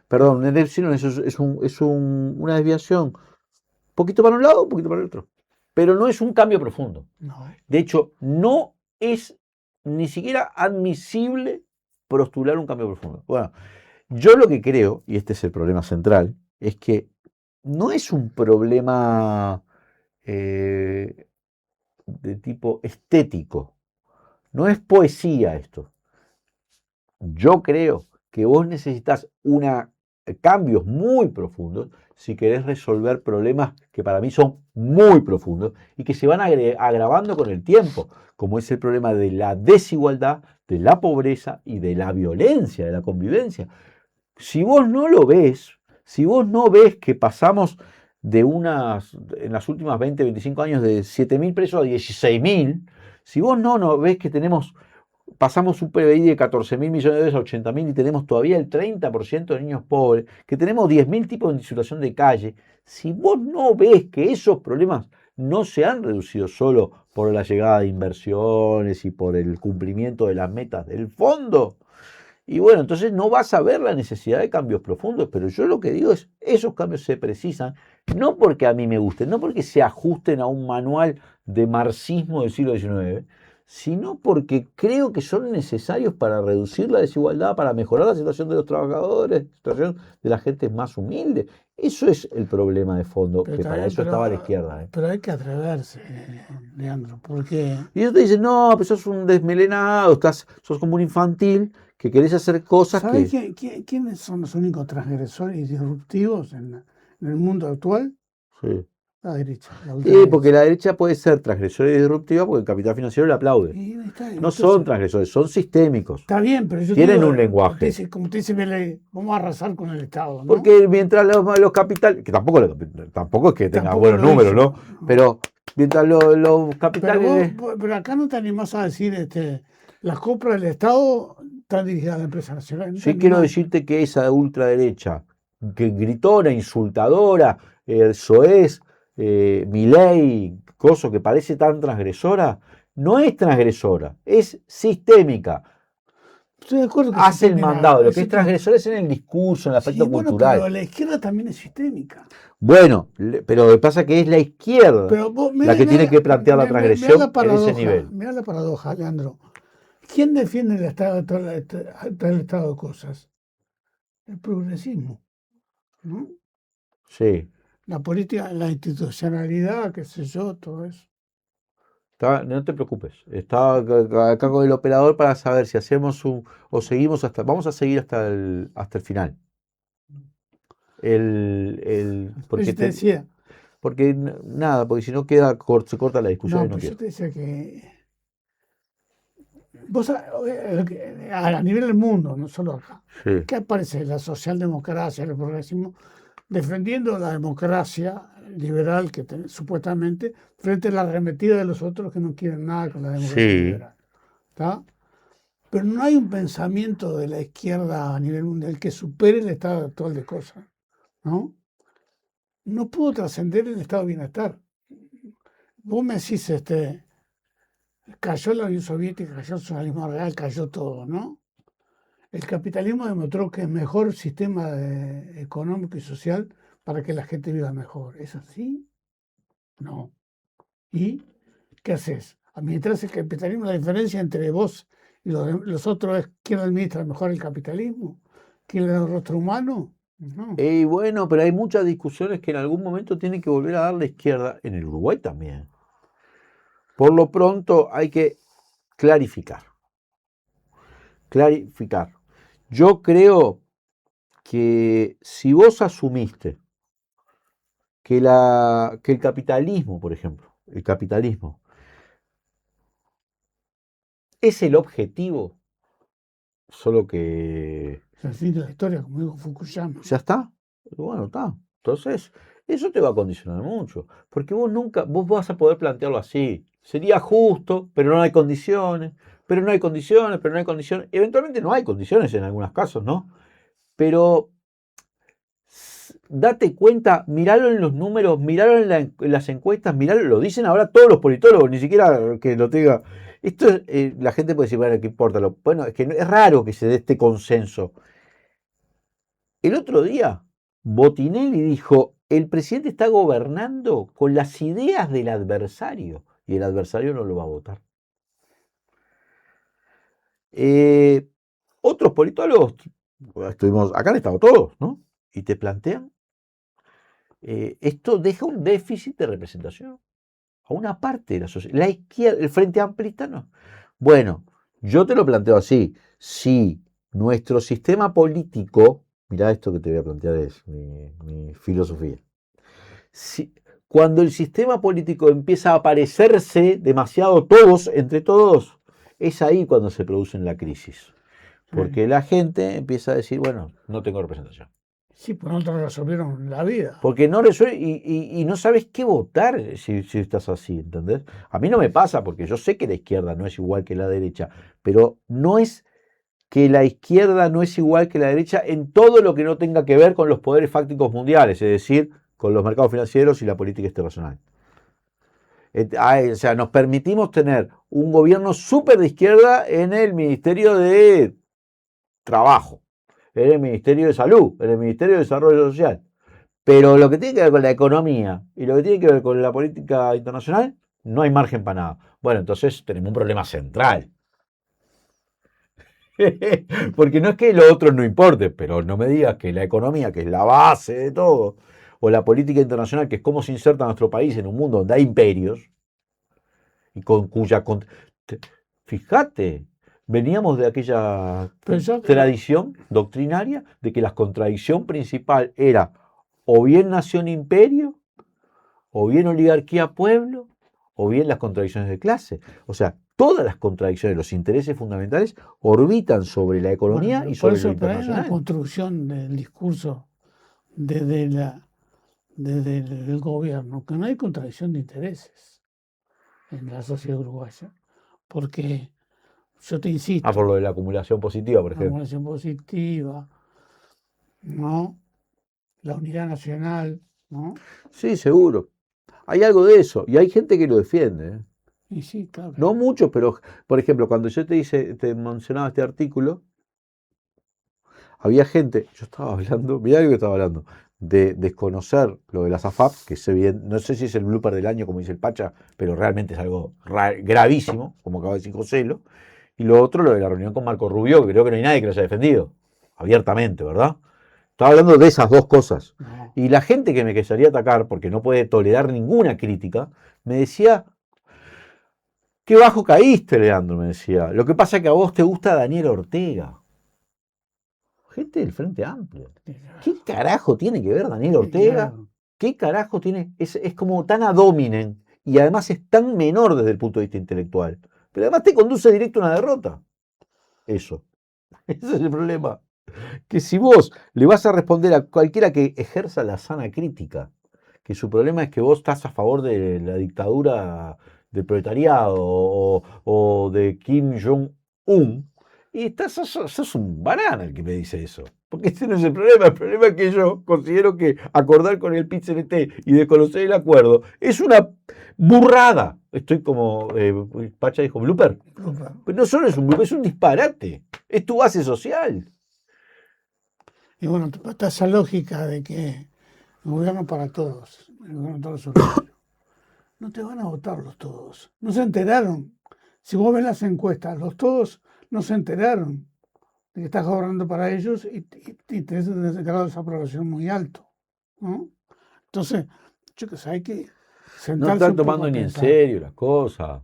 Perdón, un epsilon es una desviación. Un poquito para un lado, un poquito para el otro. Pero no es un cambio profundo. No. De hecho, no es ni siquiera admisible postular un cambio profundo. Bueno, yo lo que creo, y este es el problema central, es que no es un problema de tipo estético. No es poesía esto. Yo creo que vos necesitas cambios muy profundos si querés resolver problemas que para mí son muy profundos y que se van agravando con el tiempo, como es el problema de la desigualdad, de la pobreza y de la violencia, de la convivencia. Si vos no lo ves, si vos no ves que pasamos en las últimas 20, 25 años de 7.000 presos a 16.000, si vos no ves que pasamos un PBI de 14.000 millones de dólares a 80.000 y tenemos todavía el 30% de niños pobres, que tenemos 10.000 tipos en situación de calle, si vos no ves que esos problemas no se han reducido solo por la llegada de inversiones y por el cumplimiento de las metas del fondo, y bueno, entonces no vas a ver la necesidad de cambios profundos, pero yo lo que digo es, esos cambios se precisan, no porque a mí me gusten, no porque se ajusten a un manual de marxismo del siglo XIX, sino porque creo que son necesarios para reducir la desigualdad, para mejorar la situación de los trabajadores, la situación de la gente más humilde. Eso es el problema de fondo, que para eso estaba la izquierda. Pero hay que atreverse, Leandro, porque... Y ellos te dicen, no, pues sos un desmelenado, sos como un infantil, que querés hacer cosas ¿Sabés quiénes son los únicos transgresores y disruptivos en el mundo actual? Sí. La derecha. Sí, porque la derecha puede ser transgresora y disruptiva porque el capital financiero le aplaude. No son transgresores, son sistémicos. Está bien, pero tienen un lenguaje. Como te dice, vamos a arrasar con el Estado, ¿no? Porque mientras los capitales, que tampoco es que tenga buenos números, ¿no? Pero mientras los capitales... Pero acá no te animás a decir, las compras del Estado están dirigidas a la empresa nacional. No sí quiero decirte que esa ultraderecha, que gritona, insultadora, soez, Milei, cosa que parece tan transgresora, no es transgresora, es sistémica. Estoy de acuerdo que hace el mandado. Lo que es transgresor es en el discurso, en el aspecto cultural. Pero la izquierda también es sistémica. Bueno, pero lo que pasa es que es la izquierda la que tiene que plantear la transgresión en ese nivel. Mirá la paradoja, Leandro. ¿Quién defiende el estado de cosas? El progresismo, ¿no? Sí. La política, la institucionalidad, qué sé yo, todo eso. No te preocupes. Está acá con el operador para saber si hacemos o seguimos vamos a seguir hasta el final. Porque te decía. Porque si no se corta la discusión. No, yo te decía que vos a nivel del mundo, no solo acá, sí. ¿Qué aparece? La socialdemocracia, el progresismo, defendiendo la democracia liberal supuestamente frente a la arremetida de los otros que no quieren nada con la democracia liberal. ¿Está? Pero no hay un pensamiento de la izquierda a nivel mundial que supere el estado actual de cosas, ¿no? No pudo trascender el estado de bienestar. Vos me decís, cayó la Unión Soviética, cayó el socialismo real, cayó todo, ¿no? El capitalismo demostró que es mejor sistema económico y social para que la gente viva mejor. ¿Es así? No. ¿Y qué haces? ¿Administras el capitalismo? La diferencia entre vos y los otros es quién administra mejor el capitalismo, quién le da el rostro humano. No. Y bueno, pero hay muchas discusiones que en algún momento tienen que volver a dar la izquierda, en el Uruguay también. Por lo pronto hay que clarificar. Yo creo que si vos asumiste que el capitalismo, por ejemplo, es el objetivo, solo que... El fin de la historia, como dijo Fukuyama. ¿Ya está? Bueno, está. Entonces, eso te va a condicionar mucho, porque vos vas a poder plantearlo así. Sería justo, pero no hay condiciones, Eventualmente no hay condiciones en algunos casos, ¿no? Pero date cuenta, miralo en los números, miralo en las encuestas, miralo, lo dicen ahora todos los politólogos, ni siquiera que lo tenga. Esto la gente puede decir, bueno, ¿qué importa? Bueno, es que es raro que se dé este consenso. El otro día, Botinelli dijo, el presidente está gobernando con las ideas del adversario y el adversario no lo va a votar. Otros politólogos, acá han estado todos, ¿no? Y te plantean, esto deja un déficit de representación a una parte de la sociedad. La izquierda, el Frente Amplista no. Bueno, yo te lo planteo así, si nuestro sistema político, mirá esto que te voy a plantear es mi filosofía, cuando el sistema político empieza a parecerse demasiado todos, entre todos, es ahí cuando se produce la crisis. Porque la gente empieza a decir, bueno, no tengo representación. Sí, pues no te resolvieron la vida. Porque no resuelve y no sabes qué votar si estás así, ¿entendés? A mí no me pasa, porque yo sé que la izquierda no es igual que la derecha, pero no es que la izquierda no es igual que la derecha en todo lo que no tenga que ver con los poderes fácticos mundiales, es decir, con los mercados financieros y la política internacional. O sea, nos permitimos tener un gobierno súper de izquierda en el Ministerio de Trabajo, en el Ministerio de Salud, en el Ministerio de Desarrollo Social. Pero lo que tiene que ver con la economía y lo que tiene que ver con la política internacional, no hay margen para nada. Bueno, entonces tenemos un problema central. Porque no es que lo otro no importe, pero no me digas que la economía, que es la base de todo, o la política internacional, que es cómo se inserta nuestro país en un mundo donde hay imperios, y con cuya... Fíjate, veníamos de aquella tradición doctrinaria de que la contradicción principal era o bien nación-imperio, o bien oligarquía-pueblo, o bien las contradicciones de clase. O sea, todas las contradicciones, los intereses fundamentales orbitan sobre la economía y sobre lo internacional. Hay una construcción del discurso desde el gobierno, que no hay contradicción de intereses en la sociedad uruguaya, porque yo te insisto. Por lo de la acumulación positiva, por ejemplo. La acumulación positiva, ¿no? La unidad nacional, ¿no? Sí, seguro. Hay algo de eso, y hay gente que lo defiende, ¿eh? Y sí, claro. No mucho, pero, por ejemplo, cuando yo te mencionaba este artículo, había gente, yo estaba hablando, mirá lo que estaba hablando, de desconocer lo de las AFAP, que sé bien, no sé si es el blooper del año, como dice el Pacha, pero realmente es algo gravísimo, como acaba de decir Joselo, y lo otro, lo de la reunión con Marco Rubio, que creo que no hay nadie que lo haya defendido, abiertamente, ¿verdad? Estaba hablando de esas dos cosas. No. Y la gente que me quería atacar, porque no puede tolerar ninguna crítica, me decía, qué bajo caíste, Leandro, me decía. Lo que pasa es que a vos te gusta Daniel Ortega. Gente del Frente Amplio. ¿Qué carajo tiene que ver Daniel Ortega? ¿Qué carajo tiene? Es como tan ad hominem y además es tan menor desde el punto de vista intelectual. Pero además te conduce directo a una derrota. Eso. Ese es el problema. Que si vos le vas a responder a cualquiera que ejerza la sana crítica, que su problema es que vos estás a favor de la dictadura del proletariado o de Kim Jong-un, y sos un banana el que me dice eso. Porque ese no es el problema es que yo considero que acordar con el PIT-CNT y desconocer el acuerdo es una burrada. Estoy como Pacha dijo, blooper. Pero no solo es un blooper, es un disparate. Es tu base social. Y bueno, está esa lógica de que el gobierno para todos, el gobierno todos los uruguayos, no te van a votar los todos. No se enteraron. Si vos ves las encuestas, los todos no se enteraron de que estás gobernando para ellos y tenés un grado de desaprobación muy alto, ¿no? Entonces, yo que sé, hay que sentarse. No están tomando ni en serio las cosas.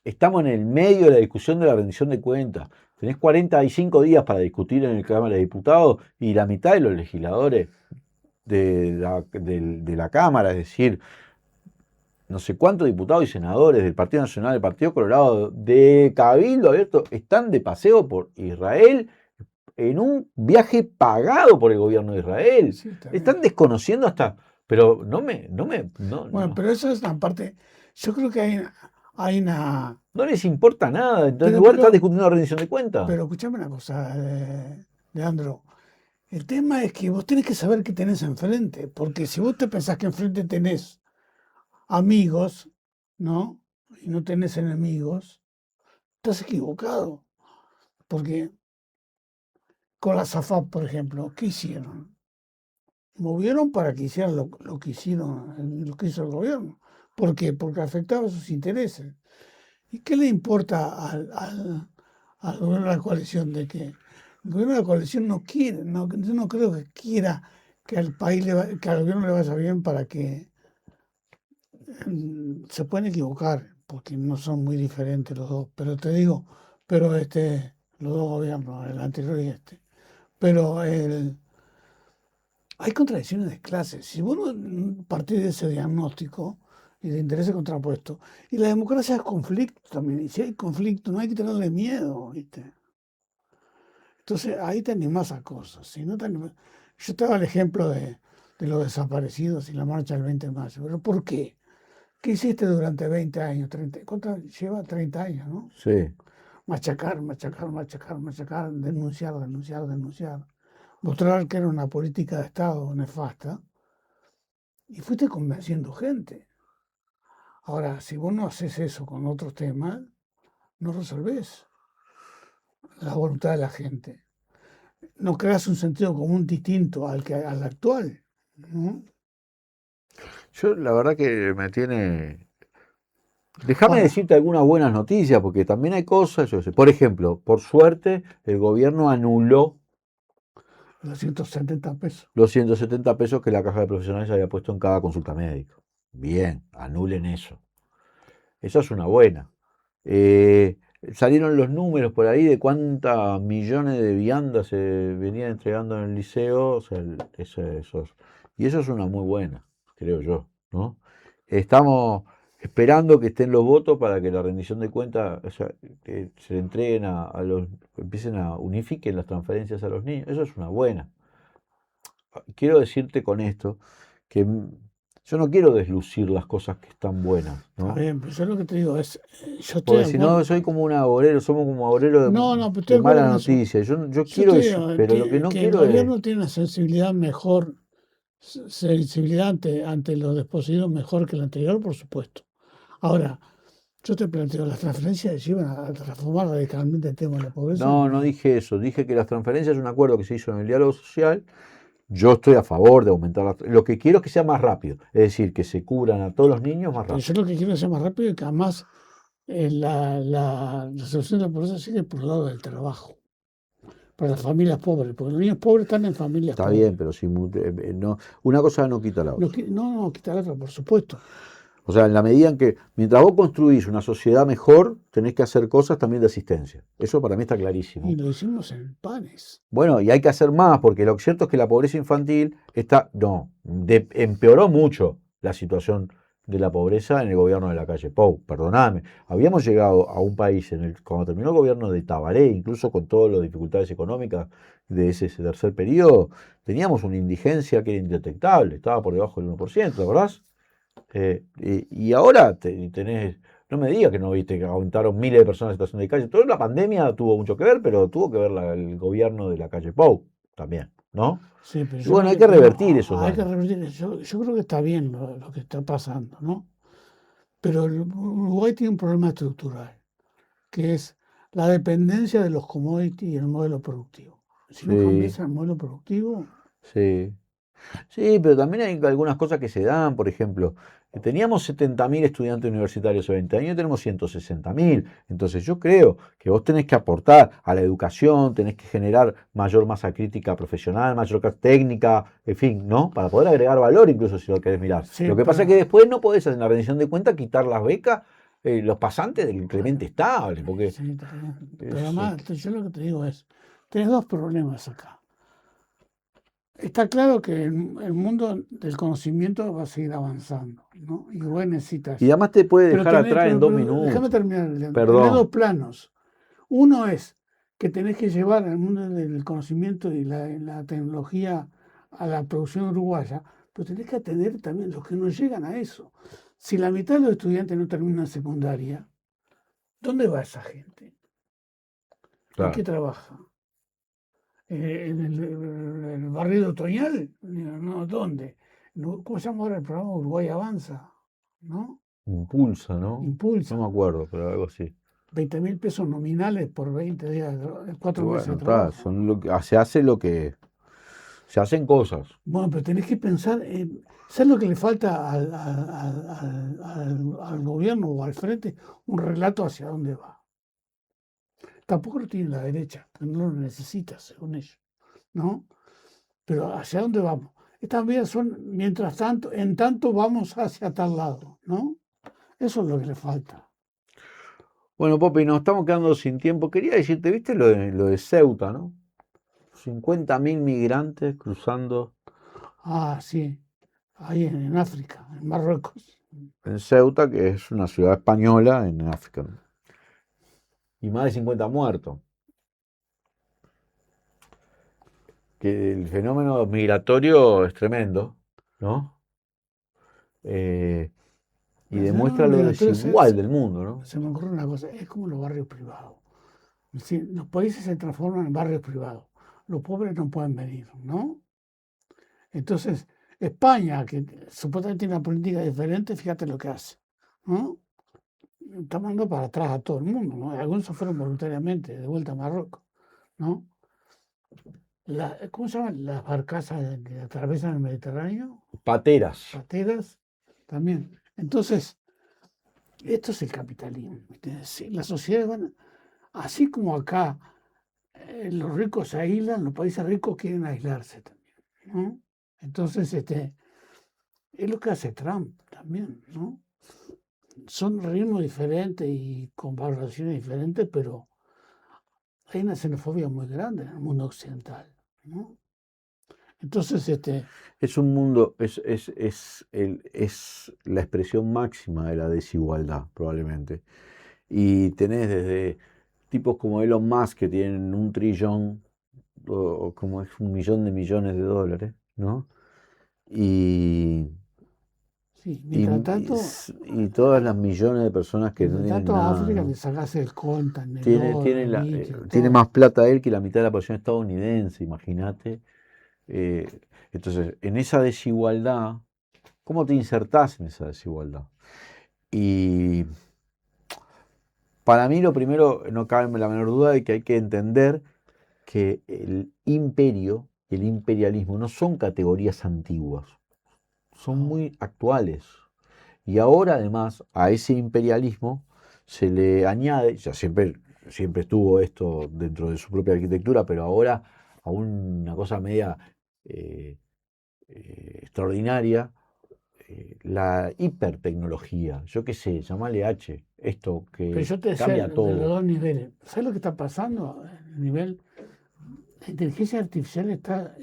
Estamos en el medio de la discusión de la rendición de cuentas. Tenés 45 días para discutir en el Cámara de Diputados y la mitad de los legisladores de la Cámara, es decir, no sé cuántos diputados y senadores del Partido Nacional, del Partido Colorado, de Cabildo Abierto, están de paseo por Israel en un viaje pagado por el gobierno de Israel. Sí, están desconociendo hasta... Pero Bueno, pero eso es una parte... Yo creo que hay una... No les importa nada, en lugar están discutiendo la rendición de cuentas. Pero escúchame una cosa, Leandro. El tema es que vos tenés que saber qué tenés enfrente, porque si vos te pensás que enfrente tenés amigos, ¿no? Y no tenés enemigos, estás equivocado. Porque con la SAFAP, por ejemplo, ¿qué hicieron? Movieron para que hicieran lo que hicieron, lo que hizo el gobierno. ¿Por qué? Porque afectaba sus intereses. ¿Y qué le importa al gobierno de la coalición de que el gobierno de la coalición no quiere, yo no creo que quiera que al país que al gobierno le vaya bien para que se pueden equivocar, porque no son muy diferentes los dos, pero te digo, pero los dos gobiernos, el anterior y este. Pero hay contradicciones de clase. Si vos no partís de ese diagnóstico y de intereses contrapuestos, y la democracia es conflicto también, y si hay conflicto no hay que tenerle miedo, ¿viste? Entonces ahí te animás a cosas. Si no te animás- Yo te daba el ejemplo de los desaparecidos y la marcha del 20 de mayo, pero ¿por qué? ¿Qué hiciste durante 20 años? 30, ¿cuánto lleva? 30 años, ¿no? Sí. Machacar, machacar, machacar, machacar, denunciar, denunciar, denunciar. Mostrar que era una política de Estado nefasta y fuiste convenciendo gente. Ahora, si vos no haces eso con otros temas, no resolvés la voluntad de la gente. No creas un sentido común distinto al actual, ¿no? Yo la verdad que me tiene... Déjame Bueno. decirte algunas buenas noticias, porque también hay cosas, yo sé. Por ejemplo, por suerte, el gobierno anuló Los 170 pesos. los 170 pesos que la caja de profesionales había puesto en cada consulta médica. Bien, anulen eso. Esa es una buena. Salieron los números por ahí de cuántas millones de viandas se venían entregando en el liceo, o sea, y eso es una muy buena, creo yo, ¿no? Estamos esperando que estén los votos para que la rendición de cuentas, o sea, que se le entreguen empiecen a unifiquen las transferencias a los niños, eso es una buena. Quiero decirte con esto que yo no quiero deslucir las cosas que están buenas, ¿no? Está bien, pero yo lo que te digo es, yo estoy Porque de si acuerdo. no, soy como un agorero, somos como agoreros No, pero estoy de de acuerdo mala con eso. noticia. Yo Yo quiero te eso, digo pero lo que no que el quiero es... gobierno tiene una sensibilidad mejor, sensibilidad ante los desposeídos mejor que el anterior, por supuesto. Ahora, yo te planteo, las transferencias llevan a transformar radicalmente el tema de la pobreza. No dije eso. Dije que las transferencias es un acuerdo que se hizo en el diálogo social. Yo estoy a favor de aumentar lo que quiero es que sea más rápido. Es decir, que se cubran a todos los niños más Pero rápido. yo lo que quiero es que sea más rápido y que además la solución de la pobreza sigue por el lado del trabajo. Para las familias pobres, porque los niños pobres están en familias Está pobres. bien, pero si no, una cosa no quita la otra. No, quita la otra, por supuesto. O sea, en la medida en que, mientras vos construís una sociedad mejor, tenés que hacer cosas también de asistencia. Eso para mí está clarísimo. Y lo hicimos en panes. Bueno, y hay que hacer más, porque lo cierto es que la pobreza infantil empeoró mucho la situación de la pobreza en el gobierno de la calle Pou. Perdonadme, habíamos llegado a un país cuando terminó el gobierno de Tabaré, incluso con todas las dificultades económicas de ese tercer periodo, teníamos una indigencia que era indetectable, estaba por debajo del 1%, ¿verdad? Y ahora tenés, no me digas que no viste que aumentaron miles de personas en situación de calle. Toda la pandemia tuvo mucho que ver, pero tuvo que ver el gobierno de la calle Pou también, ¿no? Sí, pero Y bueno, hay que revertir eso. Hay que revertir eso. Yo creo que está bien lo que está pasando, ¿no? Pero Uruguay tiene un problema estructural, que es la dependencia de los commodities y el modelo productivo. Si no cambias el modelo productivo... Sí. Sí, pero también hay algunas cosas que se dan, por ejemplo, teníamos 70.000 estudiantes universitarios hace 20 años y tenemos 160.000. Entonces yo creo que vos tenés que aportar a la educación, tenés que generar mayor masa crítica profesional, mayor técnica, en fin, ¿no? Para poder agregar valor incluso si lo querés mirar. Sí, lo que pasa es que después no podés en la rendición de cuentas quitar las becas, los pasantes del incremento estable, porque... Sí, pero además, yo lo que te digo es, tenés dos problemas acá. Está claro que el mundo del conocimiento va a seguir avanzando, ¿no? Y vos necesitas... Y además te puede dejar atrás en 2 minutos. Déjame terminar. Perdón. Tenés dos planos. Uno es que tenés que llevar al mundo del conocimiento y la tecnología a la producción uruguaya, pero tenés que atender también los que no llegan a eso. Si la mitad de los estudiantes no terminan secundaria, ¿dónde va esa gente? Claro. ¿En qué trabaja? en el barrio de Otoñal, no, ¿dónde? No, ¿cómo se llama ahora el programa? Uruguay Avanza, ¿no? Impulsa, ¿no? Impulsa. No me acuerdo, pero algo así. 20.000 pesos nominales por 20 días, 4 Y meses bueno, de trabajo. se hace lo que. Se hacen cosas. Bueno, pero tenés que pensar en. ¿Sabes lo que le falta al gobierno o al frente? Un relato hacia dónde va. Tampoco lo tiene la derecha, pero no lo necesita, según ellos, ¿no? Pero ¿hacia dónde vamos? Estas medidas son, mientras tanto, en tanto vamos hacia tal lado, ¿no? Eso es lo que le falta. Bueno, Popi, nos estamos quedando sin tiempo. Quería decirte, ¿viste lo de Ceuta, no? 50.000 migrantes cruzando Ah, sí, ahí en África, en Marruecos. en Ceuta, que es una ciudad española en África, ¿no? Y más de 50 muertos. Que el fenómeno migratorio es tremendo, ¿no? Y El demuestra lo fenómeno migratorio desigual del mundo, ¿no? Se me ocurre una cosa, es como los barrios privados. Es decir, los países se transforman en barrios privados. Los pobres no pueden venir, ¿no? Entonces, España, que supuestamente tiene una política diferente, fíjate lo que hace, ¿no? Está mandando para atrás a todo el mundo, ¿no? Algunos se fueron voluntariamente de vuelta a Marruecos, ¿no? ¿Cómo se llaman las barcazas que atraviesan el Mediterráneo? Pateras. Pateras, también. Entonces, esto es el capitalismo. ¿Entiendes? Las sociedades van, así como acá los ricos se aíslan, los países ricos quieren aislarse también, ¿no? Entonces, es lo que hace Trump también, ¿no? Son ritmos diferentes y con valoraciones diferentes, pero hay una xenofobia muy grande en el mundo occidental, ¿no? Entonces, Es un mundo, es la expresión máxima de la desigualdad, probablemente. Y tenés desde tipos como Elon Musk, que tienen 1 trillón, o como es 1 millón de millones de dólares, ¿no? Y sí, mientras tanto, y todas las millones de personas que no mientras tienen tanto a nada, África ¿no? le sacás el coltan, el Tiene, oro, tiene, el la- níquel, tiene todo. más plata él que la mitad de la población estadounidense, imagínate. Entonces, en esa desigualdad, ¿cómo te insertás en esa desigualdad? Y para mí lo primero, no cabe la menor duda de que hay que entender que el imperio y el imperialismo no son categorías antiguas, son muy actuales. Y ahora además a ese imperialismo se le añade, ya siempre estuvo esto dentro de su propia arquitectura, pero ahora a una cosa media extraordinaria, la hipertecnología, yo qué sé, llamale H, esto Pero que yo te decía cambia de los todo. dos niveles. ¿Sabes lo que está pasando? El nivel, la inteligencia artificial está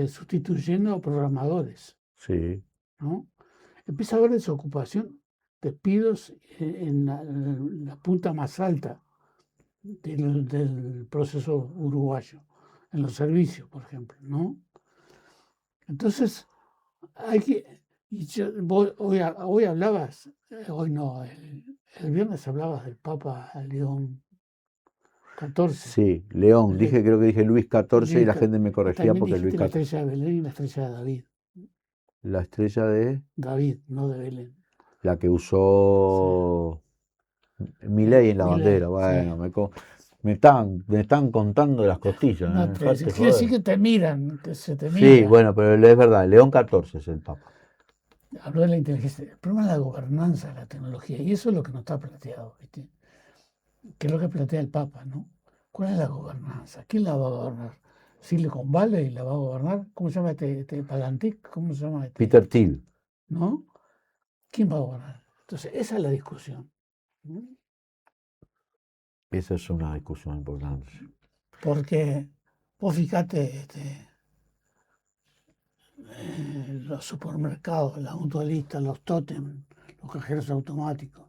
sustituyendo a programadores, Sí. ¿no? Empieza a haber desocupación, despidos en la punta más alta del proceso uruguayo, en los servicios, por ejemplo, ¿no? Entonces, hay que. Hoy hablabas, hoy no, el viernes hablabas del Papa León XIV. Sí, León, creo que dije Luis XIV y la gente me Y corregía también porque Luis dijiste la XIV. estrella de Belén y la estrella de David. La estrella de David, no de Belén. la que usó Milei en la Milei, bandera. sí. Bueno, me están contando las costillas. No, pero dejate quiere decir joder. que te miran, que se te Sí, miran. bueno, pero es verdad, León XIV es el Papa. Habló de la inteligencia. El problema es la gobernanza de la tecnología. Y eso es lo que no está planteado, ¿viste? Que es lo que plantea el Papa, ¿no? ¿Cuál es la gobernanza? ¿Quién la va a gobernar? ¿Silicon Valley la va a gobernar? ¿Cómo se llama este Palantir? ¿Cómo se llama este? Peter Thiel. ¿No? ¿Quién va a gobernar? Entonces, esa es la discusión, ¿no? Esa es una discusión importante. Porque vos fijate los supermercados, las mutualistas, los tótem, los cajeros automáticos.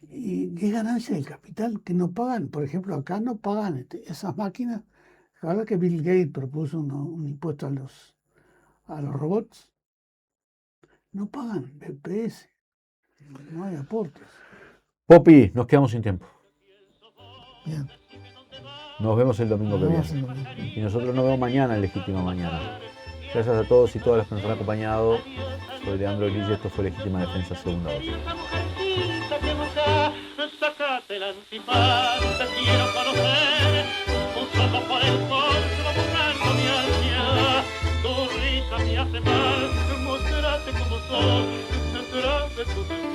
Y qué ganancia del capital que no pagan. Por ejemplo, acá no pagan esas máquinas. Ahora que Bill Gates propuso un impuesto a los robots, no pagan BPS, no hay aportes. Popi, nos quedamos sin tiempo. Bien. Nos vemos el domingo que viene. Y nosotros nos vemos mañana en Legítima Mañana. Gracias a todos y todas las que nos han acompañado. Soy Leandro Lille, esto fue Legítima Defensa, segunda dosis. Sácate la antifaz, te quiero conocer. Un solo por el corso va buscando mi ansia. Tu risa me hace mal, mostrate como sos, detrás de tus